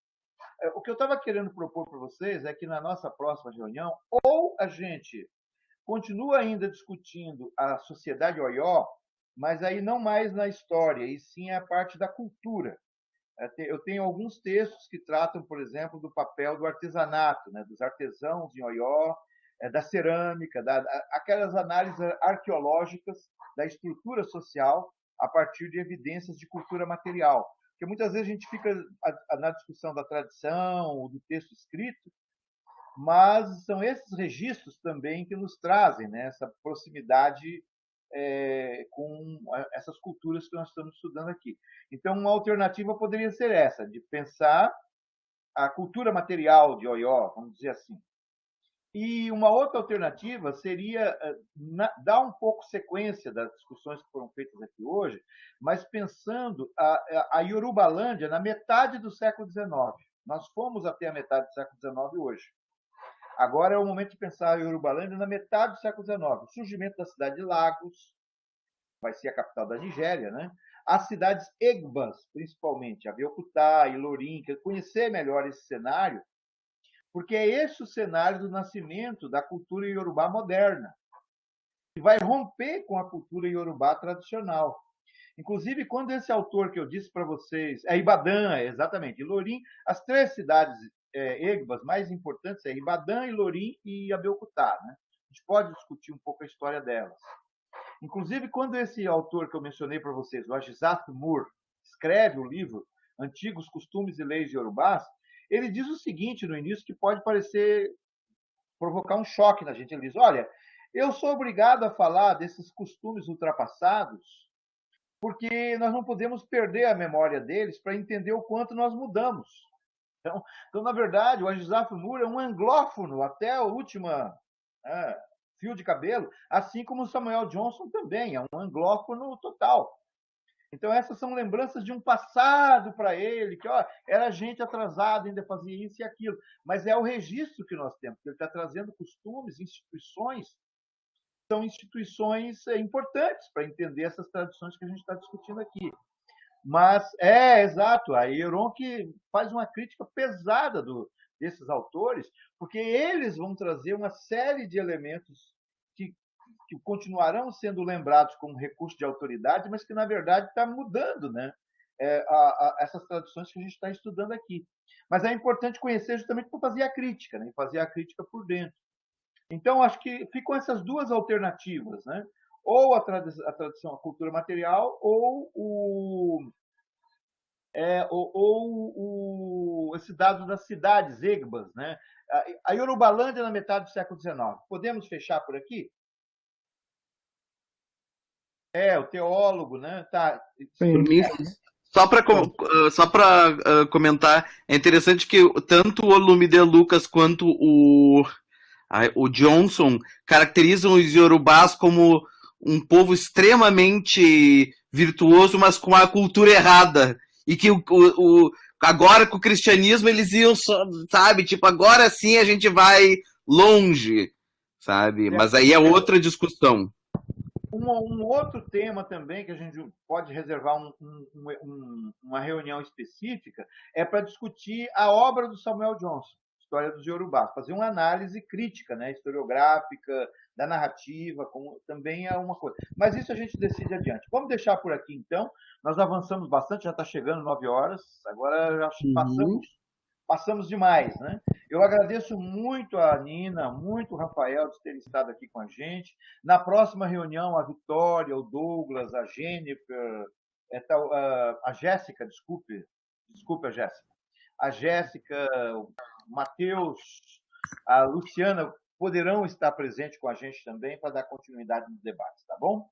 O que eu estava querendo propor para vocês é que na nossa próxima reunião, ou a gente continua ainda discutindo a sociedade Oió, mas aí não mais na história, e sim a parte da cultura. Eu tenho alguns textos que tratam, por exemplo, do papel do artesanato, né, dos artesãos em Oió, da cerâmica, aquelas análises arqueológicas da estrutura social a partir de evidências de cultura material. Porque muitas vezes a gente fica na discussão da tradição, do texto escrito, mas são esses registros também que nos trazem, né, essa proximidade com essas culturas que nós estamos estudando aqui. Então, uma alternativa poderia ser essa, de pensar a cultura material de Oió, vamos dizer assim. E uma outra alternativa seria dar um pouco sequência das discussões que foram feitas aqui hoje, mas pensando a Yorubalândia na metade do século XIX. Nós fomos até a metade do século XIX hoje. Agora é o momento de pensar a Yorubalândia na metade do século XIX. O surgimento da cidade de Lagos, vai ser a capital da Nigéria, né? As cidades Egbas, principalmente, Abeokuta, Ilorin, conhecer melhor esse cenário, porque é esse o cenário do nascimento da cultura iorubá moderna, que vai romper com a cultura iorubá tradicional. Inclusive, quando esse autor que eu disse para vocês, Ibadan, exatamente, Ilorin, as três cidades Egbas mais importantes é Ibadan, Ilorin e Abeokuta, né? A gente pode discutir um pouco a história delas. Inclusive, quando esse autor que eu mencionei para vocês, o Ajizat Moore, escreve o livro Antigos Costumes e Leis Iorubás, ele diz o seguinte no início, que pode provocar um choque na gente. Ele diz, olha, eu sou obrigado a falar desses costumes ultrapassados porque nós não podemos perder a memória deles para entender o quanto nós mudamos. Então, na verdade, o Ajizat Moore é um anglófono até a última fio de cabelo, assim como o Samuel Johnson também, é um anglófono total. Então, essas são lembranças de um passado para ele, que era gente atrasada, ainda fazia isso e aquilo. Mas é o registro que nós temos, ele está trazendo costumes, instituições, são instituições importantes para entender essas tradições que a gente está discutindo aqui. Mas, exato, a Hieron que faz uma crítica pesada desses autores, porque eles vão trazer uma série de elementos que continuarão sendo lembrados como recurso de autoridade, mas que, na verdade, está mudando, né? Essas tradições que a gente está estudando aqui. Mas é importante conhecer justamente para fazer a crítica, né? Fazer a crítica por dentro. Então, acho que ficam essas duas alternativas, né? Ou a tradição, a cultura material, ou esse dado das cidades Egbas, né? A Yorubalândia na metade do século XIX. Podemos fechar por aqui? O teólogo, né? Tá. Por mim, só para comentar, é interessante que tanto o Olumide Lucas quanto o Johnson caracterizam os iorubás como um povo extremamente virtuoso, mas com a cultura errada. E que agora com o cristianismo eles iam, sabe, tipo, agora sim a gente vai longe, sabe? Mas aí é outra discussão. Um outro tema também que a gente pode reservar uma reunião específica é para discutir a obra do Samuel Johnson, História dos Iorubás, fazer uma análise crítica, né, historiográfica, da narrativa, também é uma coisa. Mas isso a gente decide adiante. Vamos deixar por aqui, então. Nós avançamos bastante, já está chegando 9 horas, agora já passamos demais, né? Eu agradeço muito a Nina, muito o Rafael de ter estado aqui com a gente. Na próxima reunião, a Vitória, o Douglas, a Jennifer, a Jéssica, desculpe a Jéssica. A Jéssica, o Matheus, a Luciana poderão estar presentes com a gente também para dar continuidade nos debates, tá bom?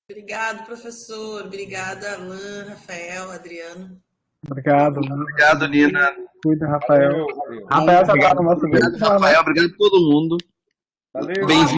Obrigado, professor. Obrigada, Alain, Rafael, Adriano. Obrigado. Obrigado, Nina. Cuida, Rafael. Valeu. Rafael já está no nosso grupo. Obrigado, Rafael. Obrigado a todo mundo. Valeu. Bem-vindo.